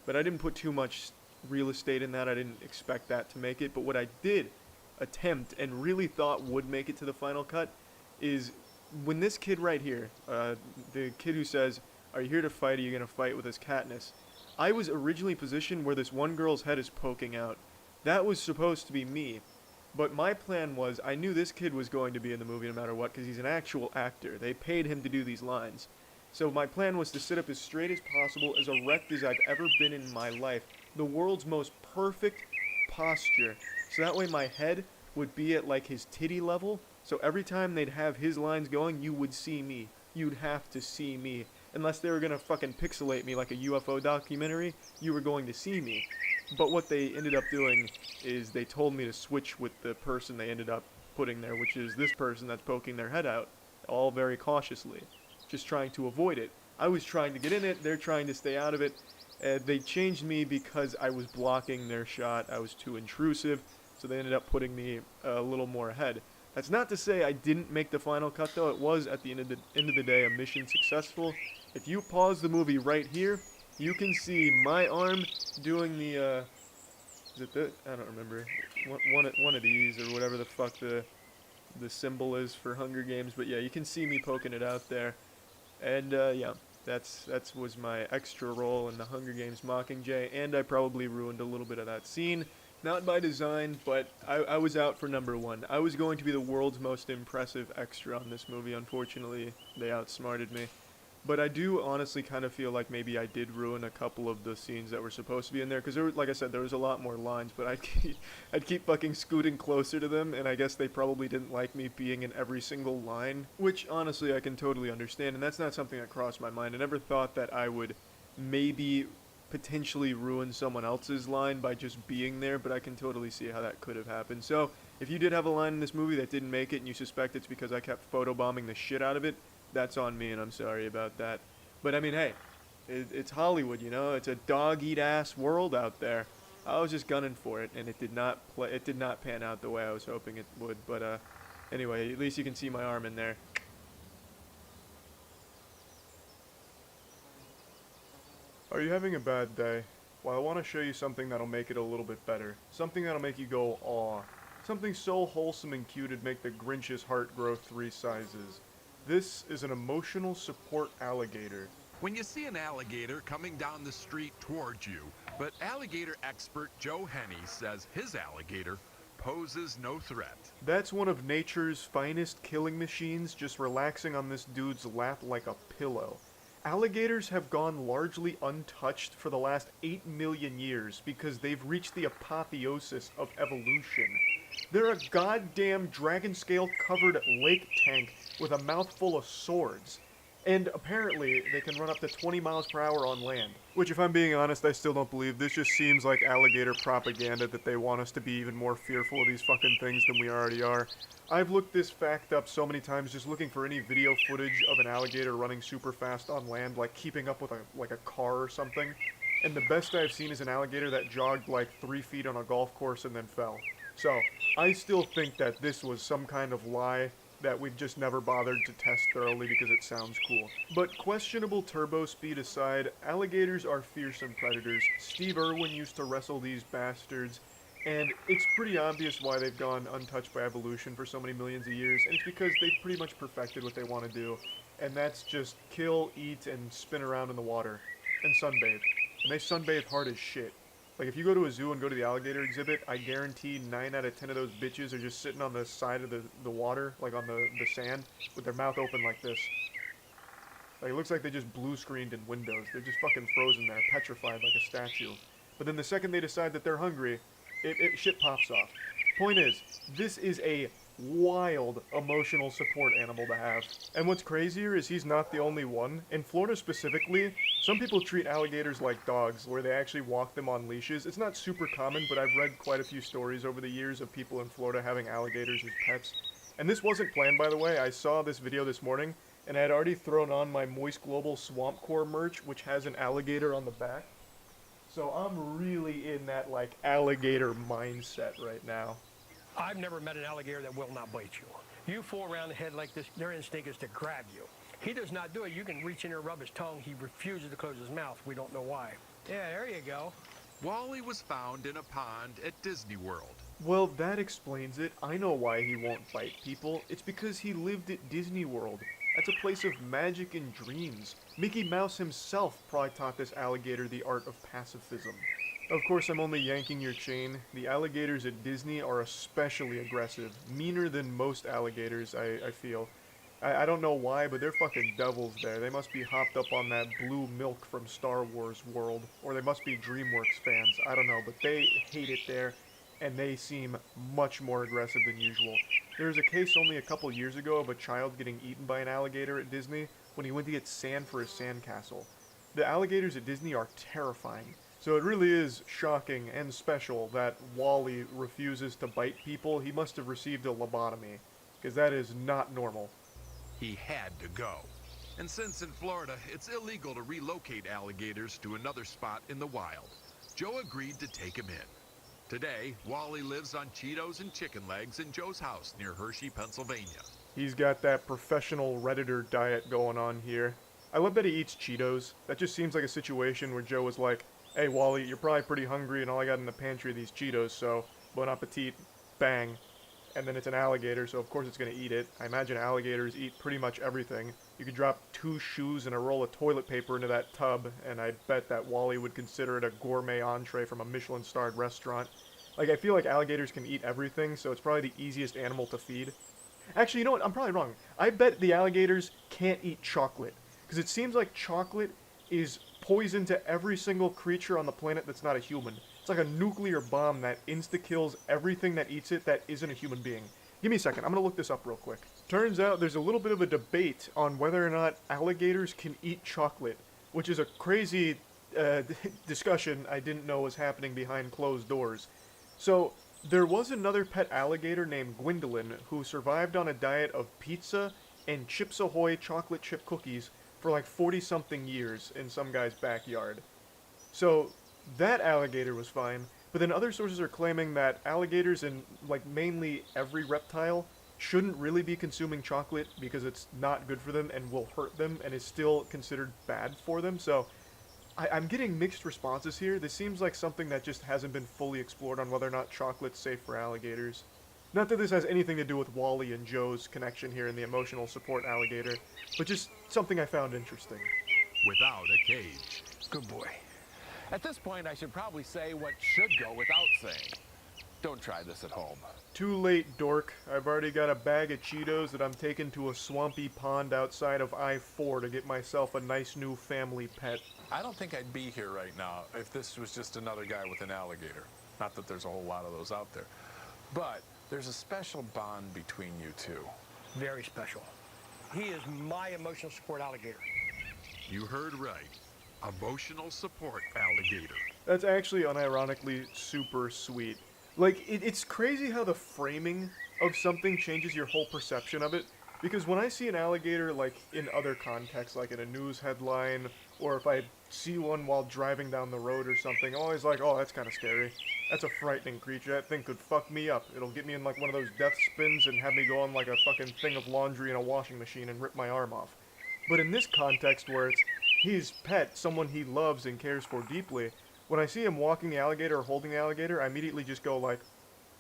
But I didn't put too much real estate in that. I didn't expect that to make it. But what I did attempt and really thought would make it to the final cut is when this kid right here, the kid who says, are you here to fight, are you going to fight with this Katniss? I was originally positioned where this one girl's head is poking out. That was supposed to be me. But my plan was, I knew this kid was going to be in the movie no matter what because he's an actual actor. They paid him to do these lines. So my plan was to sit up as straight as possible, as erect as I've ever been in my life. The world's most perfect posture. So that way my head would be at like his titty level. So every time they'd have his lines going, you would see me. You'd have to see me. Unless they were going to fucking pixelate me like a UFO documentary, you were going to see me. But what they ended up doing is they told me to switch with the person they ended up putting there, which is this person that's poking their head out, all very cautiously, just trying to avoid it. I was trying to get in it, they're trying to stay out of it. They changed me because I was blocking their shot, I was too intrusive, so they ended up putting me a little more ahead. That's not to say I didn't make the final cut though, it was at the end of the day a mission successful. If you pause the movie right here, you can see my arm doing the, is it the, I don't remember, one of these, or whatever the fuck the symbol is for Hunger Games, but yeah, you can see me poking it out there, and yeah, That was my extra role in the Hunger Games Mockingjay, and I probably ruined a little bit of that scene. Not by design, but I was out for number one. I was going to be the world's most impressive extra on this movie. Unfortunately, they outsmarted me. But I do honestly kind of feel like maybe I did ruin a couple of the scenes that were supposed to be in there, because like I said, there was a lot more lines, but I'd keep fucking scooting closer to them, and I guess they probably didn't like me being in every single line, which honestly I can totally understand, and that's not something that crossed my mind. I never thought that I would maybe potentially ruin someone else's line by just being there, but I can totally see how that could have happened. So, if you did have a line in this movie that didn't make it and you suspect it's because I kept photobombing the shit out of it, that's on me, and I'm sorry about that. But I mean, hey, it's Hollywood, you know. It's a dog-eat-ass world out there. I was just gunning for it, and it did not pan out the way I was hoping it would. But anyway, at least you can see my arm in there. Are you having a bad day? Well, I want to show you something that'll make it a little bit better. Something that'll make you go, aw. Something so wholesome and cute it'd make the Grinch's heart grow 3 sizes. This is an emotional support alligator. When you see an alligator coming down the street towards you, but alligator expert Joe Henney says his alligator poses no threat. That's one of nature's finest killing machines just relaxing on this dude's lap like a pillow. Alligators have gone largely untouched for the last 8 million years because they've reached the apotheosis of evolution. They're a goddamn dragon scale covered lake tank with a mouthful of swords. And apparently, they can run up to 20 miles per hour on land. Which, if I'm being honest, I still don't believe. This just seems like alligator propaganda that they want us to be even more fearful of these fucking things than we already are. I've looked this fact up so many times just looking for any video footage of an alligator running super fast on land, like keeping up with a car or something. And the best I've seen is an alligator that jogged like 3 feet on a golf course and then fell. So, I still think that this was some kind of lie that we've just never bothered to test thoroughly because it sounds cool. But questionable turbo speed aside, alligators are fearsome predators. Steve Irwin used to wrestle these bastards, and it's pretty obvious why they've gone untouched by evolution for so many millions of years, and it's because they've pretty much perfected what they want to do, and that's just kill, eat, and spin around in the water, and sunbathe. And they sunbathe hard as shit. Like, if you go to a zoo and go to the alligator exhibit, I guarantee 9 out of 10 of those bitches are just sitting on the side of the water, like on the sand, with their mouth open like this. Like, it looks like they just blue screened in Windows. They're just fucking frozen there, petrified like a statue. But then the second they decide that they're hungry, shit pops off. Point is, this is a wild emotional support animal to have. And what's crazier is he's not the only one. In Florida specifically, some people treat alligators like dogs, where they actually walk them on leashes. It's not super common, but I've read quite a few stories over the years of people in Florida having alligators as pets. And this wasn't planned, by the way. I saw this video this morning, and I had already thrown on my Moist Global Swamp Core merch, which has an alligator on the back. So I'm really in that, like, alligator mindset right now. I've never met an alligator that will not bite you. You fool around the head like this, their instinct is to grab you. He does not do it. You can reach in there and rub his tongue. He refuses to close his mouth. We don't know why. Yeah, there you go. Wally was found in a pond at Disney World. Well, that explains it. I know why he won't bite people. It's because he lived at Disney World. That's a place of magic and dreams. Mickey Mouse himself probably taught this alligator the art of pacifism. Of course, I'm only yanking your chain. The alligators at Disney are especially aggressive. Meaner than most alligators, I feel. I don't know why, but they're fucking devils there. They must be hopped up on that blue milk from Star Wars world. Or they must be DreamWorks fans. I don't know, but they hate it there. And they seem much more aggressive than usual. There was a case only a couple years ago of a child getting eaten by an alligator at Disney when he went to get sand for his sandcastle. The alligators at Disney are terrifying. So it really is shocking and special that Wally refuses to bite people. He must have received a lobotomy, because that is not normal. He had to go. And since in Florida it's illegal to relocate alligators to another spot in the wild, Joe agreed to take him in. Today, Wally lives on Cheetos and chicken legs in Joe's house near Hershey, Pennsylvania. He's got that professional Redditor diet going on here. I love that he eats Cheetos. That just seems like a situation where Joe was like, "Hey Wally, you're probably pretty hungry and all I got in the pantry are these Cheetos, so bon appetit," bang. And then it's an alligator, so of course it's going to eat it. I imagine alligators eat pretty much everything. You could drop 2 shoes and a roll of toilet paper into that tub, and I bet that Wally would consider it a gourmet entree from a Michelin-starred restaurant. Like, I feel like alligators can eat everything, so it's probably the easiest animal to feed. Actually, you know what? I'm probably wrong. I bet the alligators can't eat chocolate, because it seems like chocolate is poison to every single creature on the planet that's not a human. It's like a nuclear bomb that insta-kills everything that eats it that isn't a human being. Give me a second. I'm going to look this up real quick. Turns out there's a little bit of a debate on whether or not alligators can eat chocolate, which is a crazy discussion I didn't know was happening behind closed doors. So, there was another pet alligator named Gwendolyn who survived on a diet of pizza and Chips Ahoy chocolate chip cookies for like 40-something years in some guy's backyard. So, that alligator was fine, but then other sources are claiming that alligators and, like, mainly every reptile shouldn't really be consuming chocolate because it's not good for them and will hurt them and is still considered bad for them. So, I'm getting mixed responses here. This seems like something that just hasn't been fully explored on whether or not chocolate's safe for alligators. Not that this has anything to do with Wally and Joe's connection here in the emotional support alligator, but just something I found interesting. Without a cage. Good boy. At this point, I should probably say what should go without saying. Don't try this at home. Too late, dork. I've already got a bag of Cheetos that I'm taking to a swampy pond outside of I-4 to get myself a nice new family pet. I don't think I'd be here right now if this was just another guy with an alligator. Not that there's a whole lot of those out there. But there's a special bond between you two. Very special. He is my emotional support alligator. You heard right. Emotional support alligator. That's actually unironically super sweet. Like, it's crazy how the framing of something changes your whole perception of it. Because when I see an alligator, like, in other contexts, like in a news headline, or if I see one while driving down the road or something, I'm always like, oh, that's kind of scary. That's a frightening creature. That thing could fuck me up. It'll get me in, like, one of those death spins and have me go on, like, a fucking thing of laundry in a washing machine and rip my arm off. But in this context, where it's his pet, someone he loves and cares for deeply, when I see him walking the alligator or holding the alligator, I immediately just go like,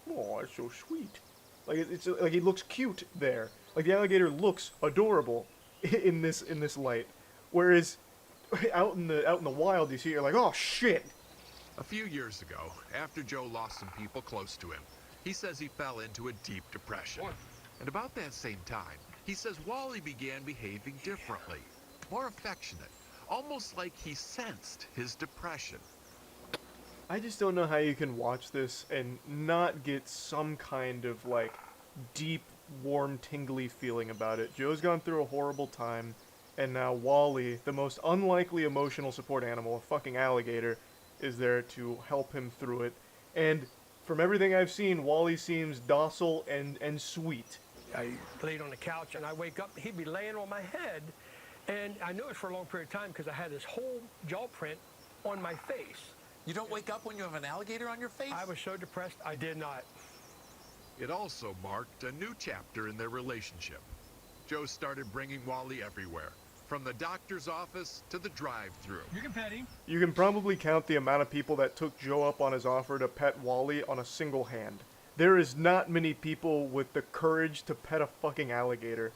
oh, it's so sweet. Like, it's like he looks cute there. Like, the alligator looks adorable in this light. Whereas out in the wild, you see it, you're like, oh shit. A few years ago, after Joe lost some people close to him, he says he fell into a deep depression. And about that same time, he says Wally began behaving differently, more affectionate, almost like he sensed his depression. I just don't know how you can watch this and not get some kind of, like, deep, warm, tingly feeling about it. Joe's gone through a horrible time, and now Wally, the most unlikely emotional support animal, a fucking alligator, is there to help him through it. And from everything I've seen, Wally seems docile and sweet. I laid on the couch and I wake up, he'd be laying on my head, and I knew it for a long period of time because I had this whole jaw print on my face. You don't wake up when you have an alligator on your face? I was so depressed, I did not. It also marked a new chapter in their relationship. Joe started bringing Wally everywhere, from the doctor's office to the drive-thru. You can pet him. You can probably count the amount of people that took Joe up on his offer to pet Wally on a single hand. There is not many people with the courage to pet a fucking alligator.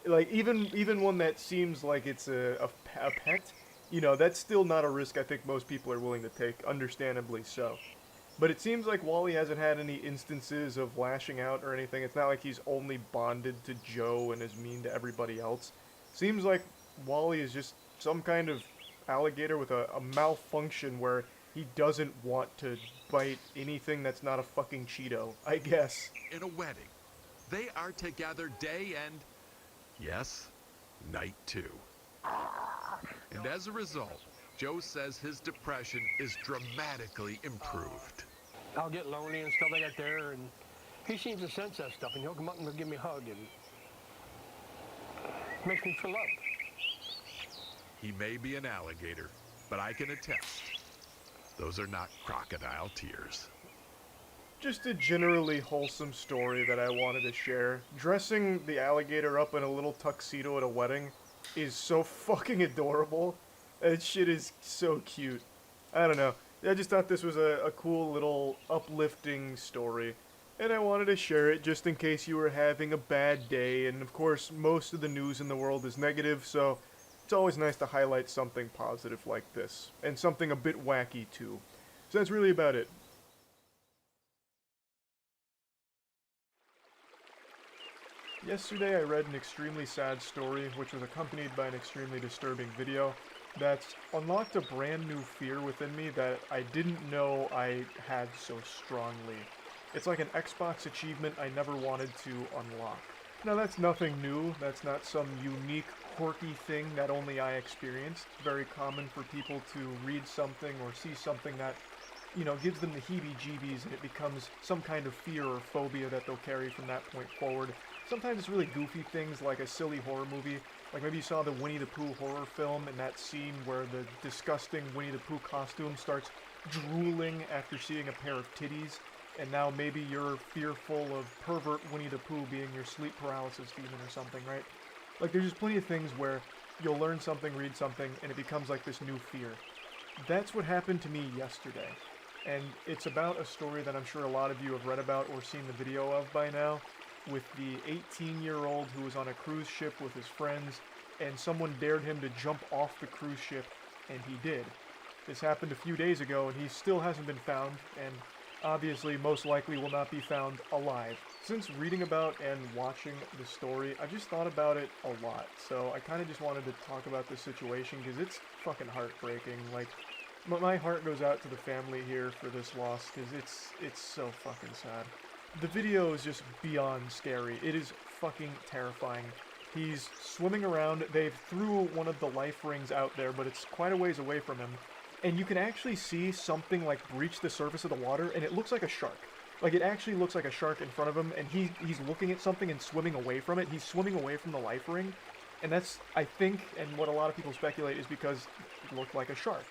Like, even one that seems like it's a pet, you know, that's still not a risk I think most people are willing to take, understandably so. But it seems like Wally hasn't had any instances of lashing out or anything. It's not like he's only bonded to Joe and is mean to everybody else. Seems like Wally is just some kind of alligator with a malfunction where he doesn't want to bite anything that's not a fucking Cheeto, I guess. In a wedding, they are together day and, yes, night too. And as a result, Joe says his depression is dramatically improved. I'll get lonely and stuff like that there, and he seems to sense that stuff, and he'll come up and he'll give me a hug, and makes me feel loved. He may be an alligator, but I can attest, those are not crocodile tears. Just a generally wholesome story that I wanted to share. Dressing the alligator up in a little tuxedo at a wedding is so fucking adorable. That shit is so cute. I don't know. I just thought this was a cool little uplifting story. and I wanted to share it just in case you were having a bad day, and of course, most of the news in the world is negative, so it's always nice to highlight something positive like this, and something a bit wacky too. So that's really about it. Yesterday I read an extremely sad story, which was accompanied by an extremely disturbing video, that's unlocked a brand new fear within me that I didn't know I had so strongly. It's like an Xbox achievement I never wanted to unlock. Now that's nothing new, that's not some unique, quirky thing that only I experienced. It's very common for people to read something or see something that, gives them the heebie-jeebies and it becomes some kind of fear or phobia that they'll carry from that point forward. Sometimes it's really goofy things like a silly horror movie. Like maybe you saw the Winnie the Pooh horror film and that scene where the disgusting Winnie the Pooh costume starts drooling after seeing a pair of titties, and now maybe you're fearful of pervert Winnie the Pooh being your sleep paralysis demon or something, right? Like there's just plenty of things where you'll learn something, read something, and it becomes like this new fear. That's what happened to me yesterday. And it's about a story that I'm sure a lot of you have read about or seen the video of by now, with the 18-year-old who was on a cruise ship with his friends, and someone dared him to jump off the cruise ship, and he did. This happened a few days ago, and he still hasn't been found, and obviously most likely will not be found alive. Since reading about and watching the story, I've just thought about it a lot, so I kind of just wanted to talk about this situation, because it's fucking heartbreaking. Like, my heart goes out to the family here for this loss, because it's so fucking sad. The video is just beyond scary. It is fucking terrifying. He's swimming around. They've threw one of the life rings out there, but it's quite a ways away from him. And you can actually see something like breach the surface of the water, and it looks like a shark. Like it actually looks like a shark in front of him, and he's looking at something and swimming away from it. He's swimming away from the life ring, and that's, I think, and what a lot of people speculate is because it looked like a shark.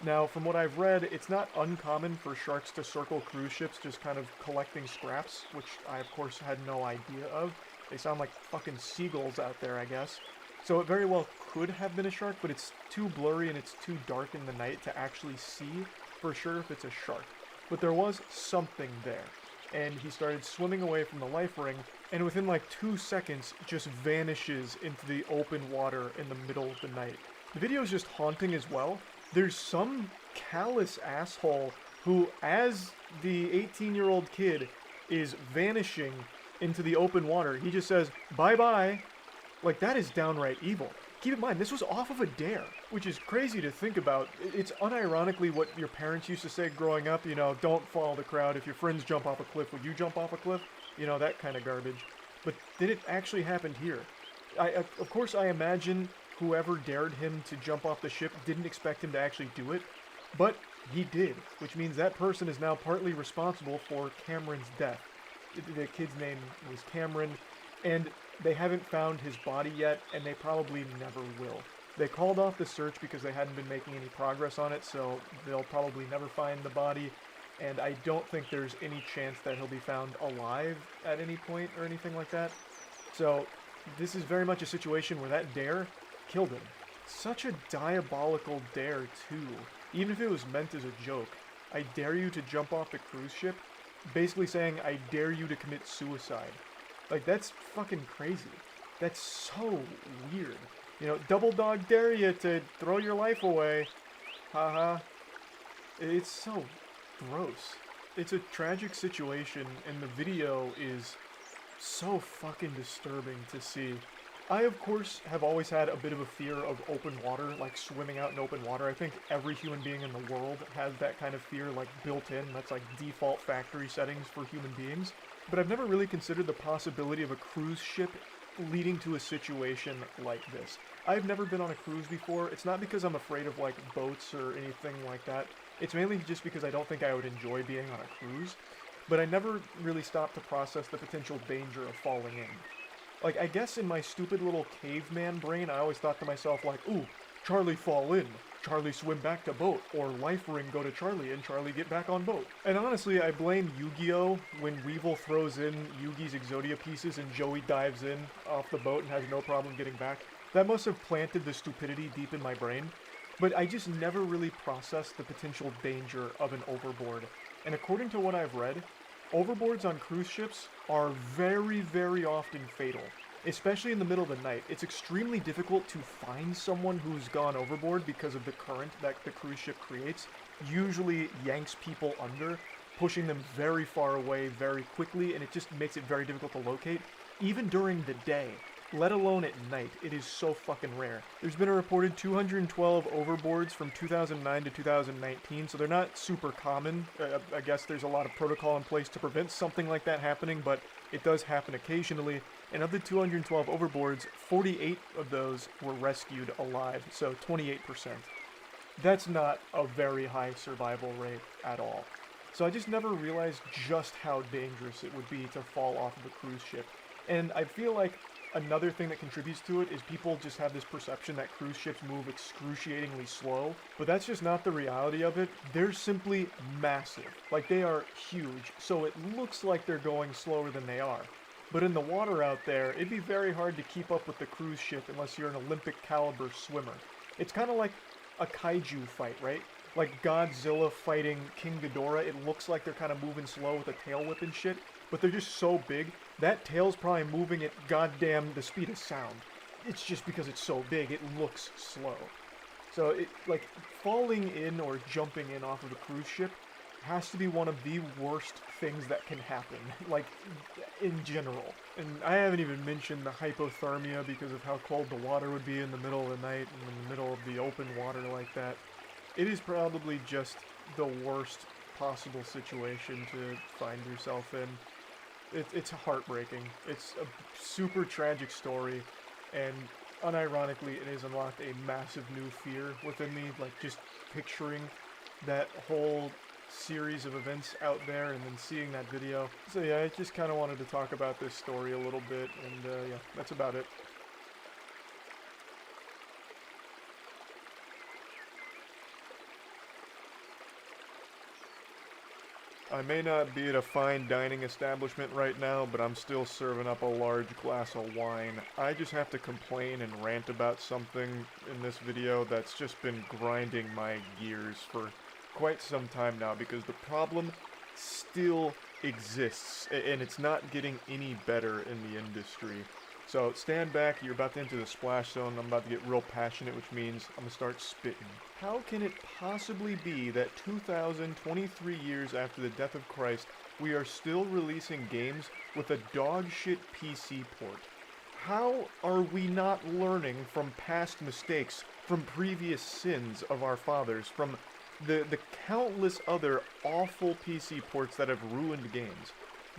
Now, from what I've read, it's not uncommon for sharks to circle cruise ships just kind of collecting scraps, which I, of course, had no idea of. They sound like fucking seagulls out there, I guess. So it very well could have been a shark, but it's too blurry and it's too dark in the night to actually see for sure if it's a shark. But there was something there. And he started swimming away from the life ring, and within like 2 seconds, just vanishes into the open water in the middle of the night. The video is just haunting as well. There's some callous asshole who, as the 18-year-old kid is vanishing into the open water, he just says, "Bye-bye." Like, that is downright evil. Keep in mind, this was off of a dare, which is crazy to think about. It's unironically what your parents used to say growing up, don't follow the crowd. If your friends jump off a cliff, would you jump off a cliff? That kind of garbage. But then it actually happened here. Of course, I imagine whoever dared him to jump off the ship didn't expect him to actually do it, but he did, which means that person is now partly responsible for Cameron's death. The kid's name was Cameron, and they haven't found his body yet, and they probably never will. They called off the search because they hadn't been making any progress on it, so they'll probably never find the body, and I don't think there's any chance that he'll be found alive at any point or anything like that. So this is very much a situation where that dare killed him. Such a diabolical dare, too. Even if it was meant as a joke. I dare you to jump off the cruise ship, basically saying, I dare you to commit suicide. Like, that's fucking crazy. That's so weird. Double dog dare you to throw your life away. Haha. It's so gross. It's a tragic situation, and the video is so fucking disturbing to see. I, of course, have always had a bit of a fear of open water, like swimming out in open water. I think every human being in the world has that kind of fear, like, built in. That's like default factory settings for human beings. But I've never really considered the possibility of a cruise ship leading to a situation like this. I've never been on a cruise before. It's not because I'm afraid of, like, boats or anything like that. It's mainly just because I don't think I would enjoy being on a cruise. But I never really stopped to process the potential danger of falling in. Like, I guess in my stupid little caveman brain, I always thought to myself, like, ooh, Charlie fall in, Charlie swim back to boat, or life ring go to Charlie and Charlie get back on boat. And honestly, I blame Yu-Gi-Oh! When Weevil throws in Yugi's Exodia pieces and Joey dives in off the boat and has no problem getting back. That must have planted the stupidity deep in my brain. But I just never really processed the potential danger of an overboard. And according to what I've read, Overboards on cruise ships are very, very often fatal, especially in the middle of the night. It's extremely difficult to find someone who's gone overboard because of the current that the cruise ship creates. Usually yanks people under, pushing them very far away very quickly, and it just makes it very difficult to locate, even during the day. Let alone at night. It is so fucking rare. There's been a reported 212 overboards from 2009 to 2019, so they're not super common. I guess there's a lot of protocol in place to prevent something like that happening, but it does happen occasionally. And of the 212 overboards, 48 of those were rescued alive, so 28%. That's not a very high survival rate at all. So I just never realized just how dangerous it would be to fall off of a cruise ship. And I feel like another thing that contributes to it is people just have this perception that cruise ships move excruciatingly slow, but that's just not the reality of it. They're simply massive. Like, they are huge, so it looks like they're going slower than they are. But in the water out there, it'd be very hard to keep up with the cruise ship unless you're an Olympic caliber swimmer. It's kind of like a kaiju fight, right? Like Godzilla fighting King Ghidorah, it looks like they're kind of moving slow with a tail whip and shit, but they're just so big, that tail's probably moving at goddamn the speed of sound. It's just because it's so big, it looks slow. So, like, falling in or jumping in off of a cruise ship has to be one of the worst things that can happen, like, in general. And I haven't even mentioned the hypothermia because of how cold the water would be in the middle of the night and in the middle of the open water like that. It is probably just the worst possible situation to find yourself in. It's heartbreaking. It's a super tragic story, and unironically, it has unlocked a massive new fear within me, like just picturing that whole series of events out there and then seeing that video. So yeah, I just kind of wanted to talk about this story a little bit, and yeah, that's about it. I may not be at a fine dining establishment right now, but I'm still serving up a large glass of wine. I just have to complain and rant about something in this video that's just been grinding my gears for quite some time now, because the problem still exists, and it's not getting any better in the industry. So stand back, you're about to enter the splash zone. I'm about to get real passionate, which means I'm gonna start spitting. How can it possibly be that 2023 years after the death of Christ, we are still releasing games with a dogshit PC port? How are we not learning from past mistakes, from previous sins of our fathers, from the countless other awful PC ports that have ruined games?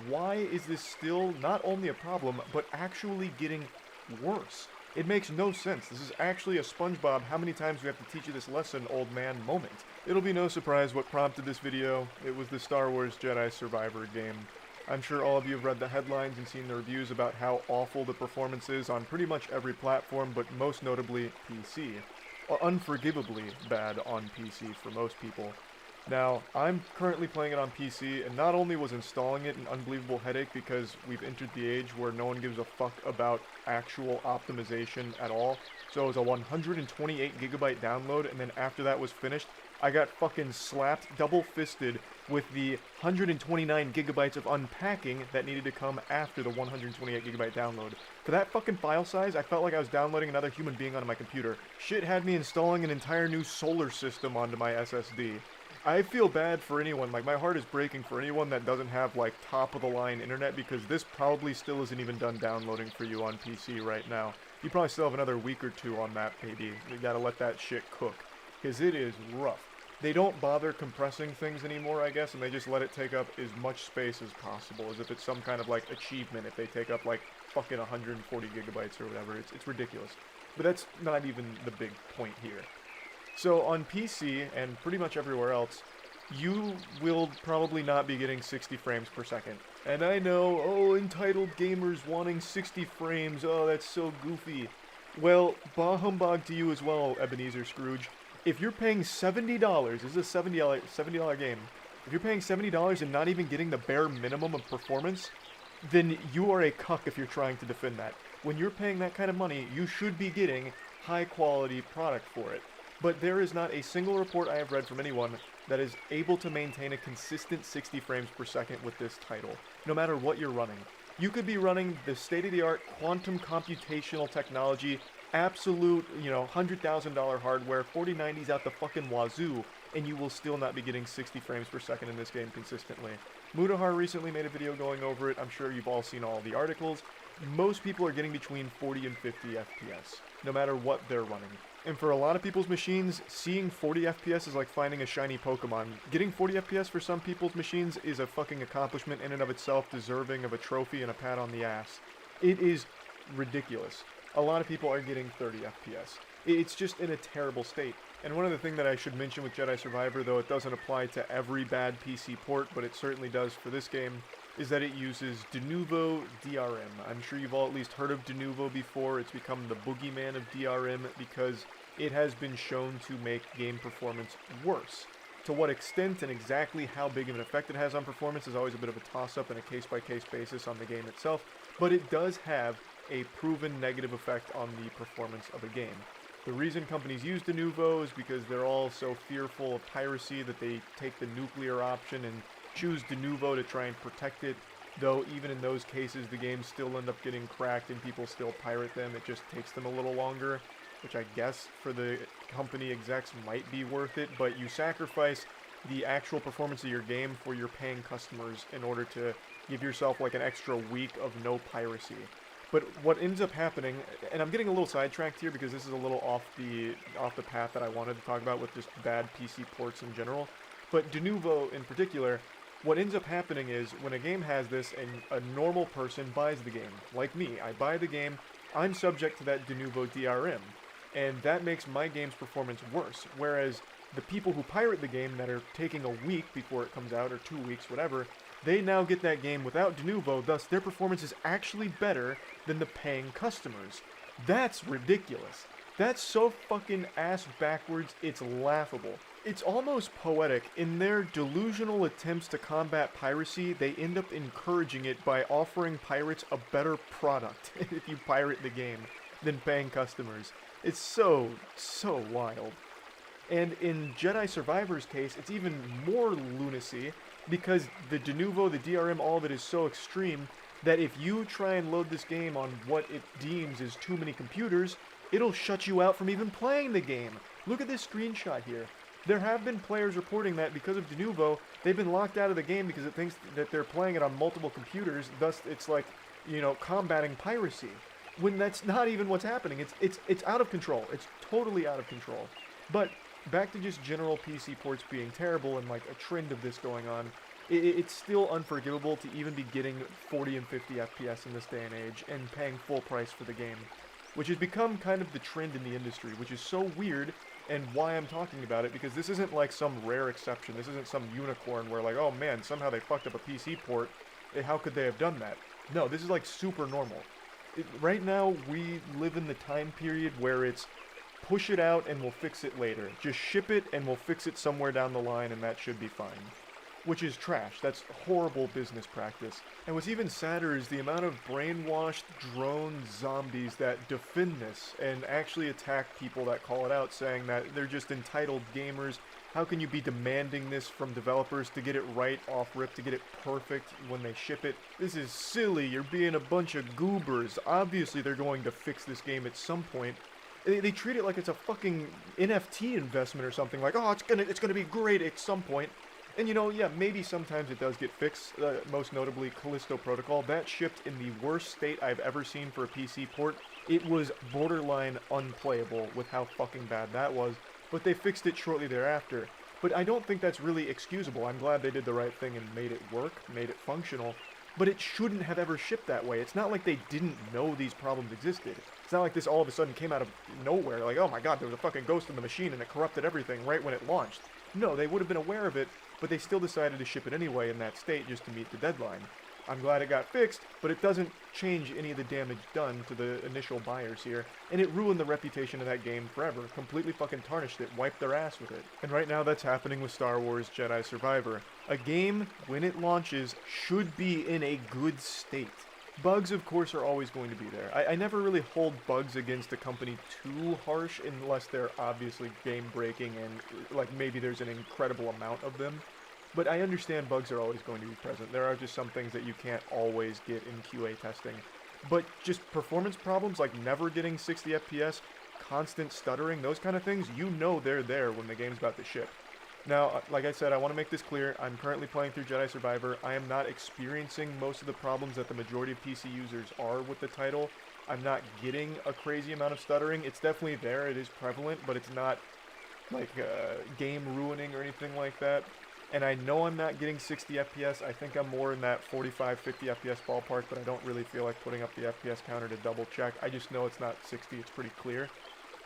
Why is this still not only a problem, but actually getting worse? It makes no sense. This is actually a SpongeBob, how many times we have to teach you this lesson, old man moment. It'll be no surprise what prompted this video. It was the Star Wars Jedi Survivor game. I'm sure all of you have read the headlines and seen the reviews about how awful the performance is on pretty much every platform, but most notably PC. Unforgivably bad on PC for most people. Now, I'm currently playing it on PC, and not only was installing it an unbelievable headache because we've entered the age where no one gives a fuck about actual optimization at all, so it was a 128 gigabyte download, and then after that was finished, I got fucking slapped, double-fisted, with the 129 gigabytes of unpacking that needed to come after the 128 gigabyte download. For that fucking file size, I felt like I was downloading another human being onto my computer. Shit had me installing an entire new solar system onto my SSD. I feel bad for anyone, like my heart is breaking for anyone that doesn't have like top of the line internet, because this probably still isn't even done downloading for you on PC right now. You probably still have another week or two on that, baby. You gotta let that shit cook, because it is rough. They don't bother compressing things anymore, I guess, and they just let it take up as much space as possible, as if it's some kind of like achievement if they take up like fucking 140 gigabytes or whatever. It's ridiculous. But that's not even the big point here. So on PC, and pretty much everywhere else, you will probably not be getting 60 frames per second. And I know, oh, entitled gamers wanting 60 frames, oh, that's so goofy. Well, bah humbug to you as well, Ebenezer Scrooge. If you're paying $70, this is a $70 game, if you're paying $70 and not even getting the bare minimum of performance, then you are a cuck if you're trying to defend that. When you're paying that kind of money, you should be getting high quality product for it. but there is not a single report I have read from anyone that is able to maintain a consistent 60 frames per second with this title, no matter what you're running. You could be running the state-of-the-art quantum computational technology, absolute, $100,000 hardware, 4090s out the fucking wazoo, and you will still not be getting 60 frames per second in this game consistently. Mudahar recently made a video going over it. I'm sure you've all seen all the articles. Most people are getting between 40 and 50 FPS, no matter what they're running. And for a lot of people's machines, seeing 40 FPS is like finding a shiny Pokemon. Getting 40 FPS for some people's machines is a fucking accomplishment in and of itself, deserving of a trophy and a pat on the ass. It is ridiculous. A lot of people are getting 30 FPS. It's just in a terrible state. And one other thing that I should mention with Jedi Survivor, though it doesn't apply to every bad PC port, but it certainly does for this game, is that it uses Denuvo DRM. I'm sure you've all at least heard of Denuvo before. It's become the boogeyman of DRM because it has been shown to make game performance worse. To what extent and exactly how big of an effect it has on performance is always a bit of a toss-up and a case-by-case basis on the game itself, but it does have a proven negative effect on the performance of a game. The reason companies use Denuvo is because they're all so fearful of piracy that they take the nuclear option and choose Denuvo to try and protect it, though even in those cases the games still end up getting cracked and people still pirate them. It just takes them a little longer, which I guess for the company execs might be worth it, but you sacrifice the actual performance of your game for your paying customers in order to give yourself like an extra week of no piracy. But what ends up happening, and I'm getting a little sidetracked here because this is a little off the path that I wanted to talk about with just bad PC ports in general, but Denuvo in particular, what ends up happening is when a game has this and a normal person buys the game, like me, I buy the game, I'm subject to that Denuvo DRM, and that makes my game's performance worse, whereas the people who pirate the game that are taking a week before it comes out, or 2 weeks, whatever, they now get that game without Denuvo, thus their performance is actually better than the paying customers. That's ridiculous. That's so fucking ass backwards, it's laughable. It's almost poetic. In their delusional attempts to combat piracy, they end up encouraging it by offering pirates a better product if you pirate the game than paying customers. It's so wild. And in Jedi Survivor's case, it's even more lunacy because the Denuvo, the DRM, all of it is so extreme that if you try and load this game on what it deems is too many computers, it'll shut you out from even playing the game. Look at this screenshot here. There have been players reporting that because of Denuvo, they've been locked out of the game because it thinks that they're playing it on multiple computers, thus it's like, combating piracy. When that's not even what's happening. It's out of control. It's totally out of control. But back to just general PC ports being terrible and like a trend of this going on, it's still unforgivable to even be getting 40 and 50 FPS in this day and age and paying full price for the game, which has become kind of the trend in the industry, which is so weird, and why I'm talking about it, because this isn't like some rare exception. This isn't some unicorn where like, oh man, somehow they fucked up a PC port. How could they have done that? No, this is like super normal. Right now, we live in the time period where it's push it out and we'll fix it later. Just ship it and we'll fix it somewhere down the line and that should be fine. Which is trash. That's horrible business practice. And what's even sadder is the amount of brainwashed drone zombies that defend this and actually attack people that call it out, saying that they're just entitled gamers. How can you be demanding this from developers to get it right off rip, to get it perfect when they ship it? This is silly. You're being a bunch of goobers. Obviously they're going to fix this game at some point. They treat it like it's a fucking NFT investment or something, like, oh, it's gonna be great at some point. And yeah, maybe sometimes it does get fixed, most notably Callisto Protocol. That shipped in the worst state I've ever seen for a PC port. It was borderline unplayable with how fucking bad that was, but they fixed it shortly thereafter. But I don't think that's really excusable. I'm glad they did the right thing and made it work, made it functional, but it shouldn't have ever shipped that way. It's not like they didn't know these problems existed. It's not like this all of a sudden came out of nowhere, like, oh my god, there was a fucking ghost in the machine and it corrupted everything right when it launched. No, they would have been aware of it, but they still decided to ship it anyway in that state just to meet the deadline. I'm glad it got fixed, but it doesn't change any of the damage done to the initial buyers here, and it ruined the reputation of that game forever, completely fucking tarnished it, wiped their ass with it. And right now that's happening with Star Wars Jedi Survivor. A game, when it launches, should be in a good state. Bugs, of course, are always going to be there. I never really hold bugs against a company too harsh unless they're obviously game-breaking and, like, maybe there's an incredible amount of them. But I understand bugs are always going to be present. There are just some things that you can't always get in QA testing. But just performance problems like never getting 60 FPS, constant stuttering, those kind of things, you know they're there when the game's about to ship. Now, like I said, I want to make this clear. I'm currently playing through Jedi Survivor. I am not experiencing most of the problems that the majority of PC users are with the title. I'm not getting a crazy amount of stuttering. It's definitely there. It is prevalent, but it's not like game ruining or anything like that. And I know I'm not getting 60 FPS. I think I'm more in that 45, 50 FPS ballpark, but I don't really feel like putting up the FPS counter to double check. I just know it's not 60. It's pretty clear.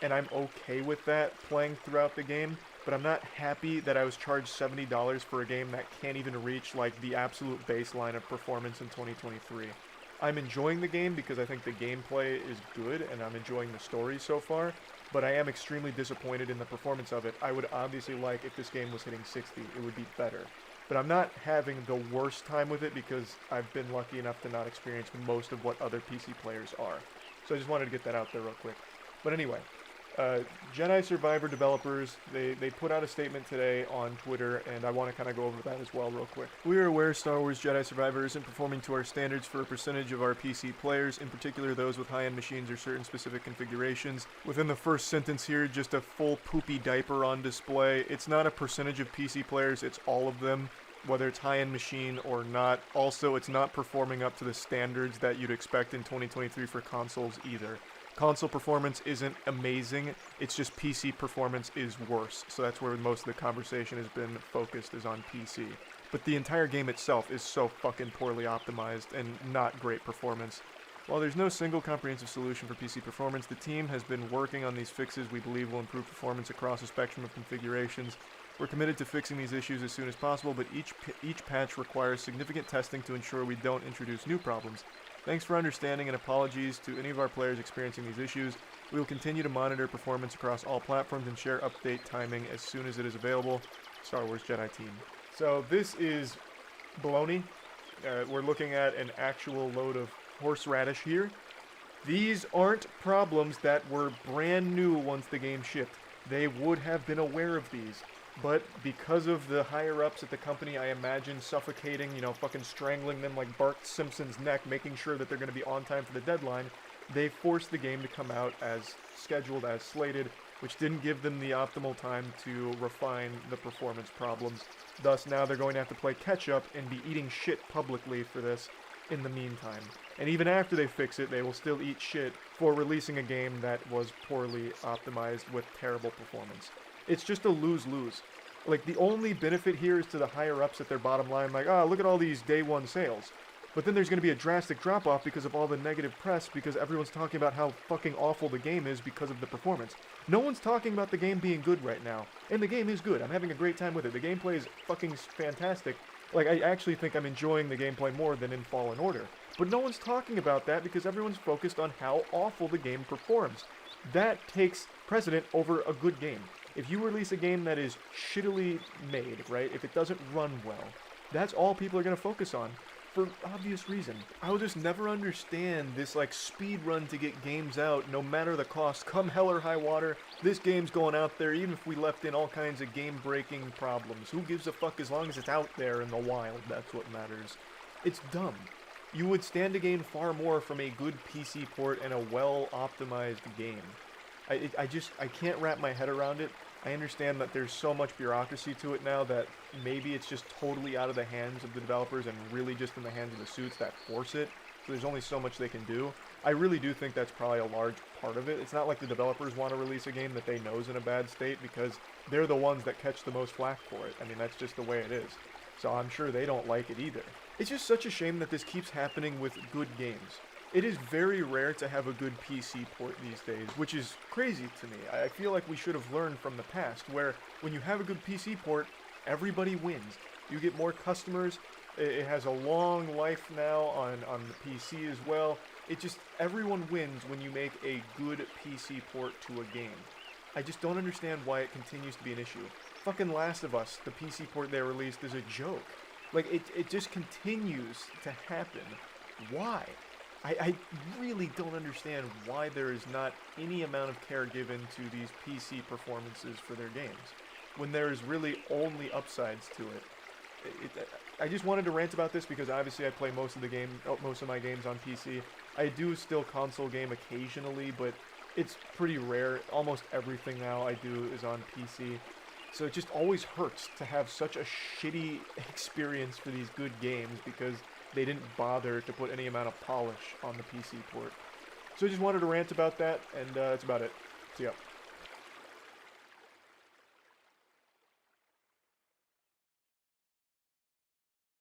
And I'm okay with that playing throughout the game, but I'm not happy that I was charged $70 for a game that can't even reach like the absolute baseline of performance in 2023. I'm enjoying the game because I think the gameplay is good and I'm enjoying the story so far, but I am extremely disappointed in the performance of it. I would obviously like if this game was hitting 60, it would be better. But I'm not having the worst time with it because I've been lucky enough to not experience most of what other PC players are. So I just wanted to get that out there real quick. But anyway, Jedi Survivor developers, they put out a statement today on Twitter, and I want to kind of go over that as well real quick. We are aware Star Wars Jedi Survivor isn't performing to our standards for a percentage of our PC players, in particular those with high-end machines or certain specific configurations. Within the first sentence here, just a full poopy diaper on display. It's not a percentage of PC players, it's all of them, whether it's high-end machine or not. Also, it's not performing up to the standards that you'd expect in 2023 for consoles either. Console performance isn't amazing, it's just PC performance is worse, so that's where most of the conversation has been focused, is on PC. But the entire game itself is so fucking poorly optimized and not great performance. While there's no single comprehensive solution for PC performance, the team has been working on these fixes we believe will improve performance across a spectrum of configurations. We're committed to fixing these issues as soon as possible, but each patch requires significant testing to ensure we don't introduce new problems. Thanks for understanding and apologies to any of our players experiencing these issues. We will continue to monitor performance across all platforms and share update timing as soon as it is available. Star Wars Jedi Team. So this is baloney. We're looking at an actual load of horseradish here. These aren't problems that were brand new once the game shipped. They would have been aware of these. But because of the higher-ups at the company, I imagine suffocating, fucking strangling them like Bart Simpson's neck, making sure that they're going to be on time for the deadline, they forced the game to come out as scheduled, as slated, which didn't give them the optimal time to refine the performance problems. Thus, now they're going to have to play catch-up and be eating shit publicly for this in the meantime. And even after they fix it, they will still eat shit for releasing a game that was poorly optimized with terrible performance. It's just a lose-lose. Like, the only benefit here is to the higher-ups at their bottom line, like, look at all these day one sales. But then there's going to be a drastic drop-off because of all the negative press, because everyone's talking about how fucking awful the game is because of the performance. No one's talking about the game being good right now. And the game is good. I'm having a great time with it. The gameplay is fucking fantastic. Like, I actually think I'm enjoying the gameplay more than in Fallen Order. But no one's talking about that because everyone's focused on how awful the game performs. That takes precedent over a good game. If you release a game that is shittily made, right, if it doesn't run well, that's all people are going to focus on, for obvious reason. I'll just never understand this, like, speed run to get games out, no matter the cost. Come hell or high water, this game's going out there, even if we left in all kinds of game-breaking problems. Who gives a fuck as long as it's out there in the wild? That's what matters. It's dumb. You would stand to gain far more from a good PC port and a well-optimized game. I can't wrap my head around it. I understand that there's so much bureaucracy to it now that maybe it's just totally out of the hands of the developers and really just in the hands of the suits that force it. So there's only so much they can do. I really do think that's probably a large part of it. It's not like the developers want to release a game that they know is in a bad state because they're the ones that catch the most flack for it. I mean, that's just the way it is. So I'm sure they don't like it either. It's just such a shame that this keeps happening with good games. It is very rare to have a good PC port these days, which is crazy to me. I feel like we should have learned from the past, where when you have a good PC port, everybody wins. You get more customers, it has a long life now on the PC as well. Everyone wins when you make a good PC port to a game. I just don't understand why it continues to be an issue. Fucking Last of Us, the PC port they released, is a joke. Like, it just continues to happen. Why? I really don't understand why there is not any amount of care given to these PC performances for their games, when there is really only upsides to it. I just wanted to rant about this because obviously I play most of my games on PC. I do still console game occasionally, but it's pretty rare. Almost everything now I do is on PC. So it just always hurts to have such a shitty experience for these good games because they didn't bother to put any amount of polish on the PC port. So I just wanted to rant about that, and that's about it. See ya.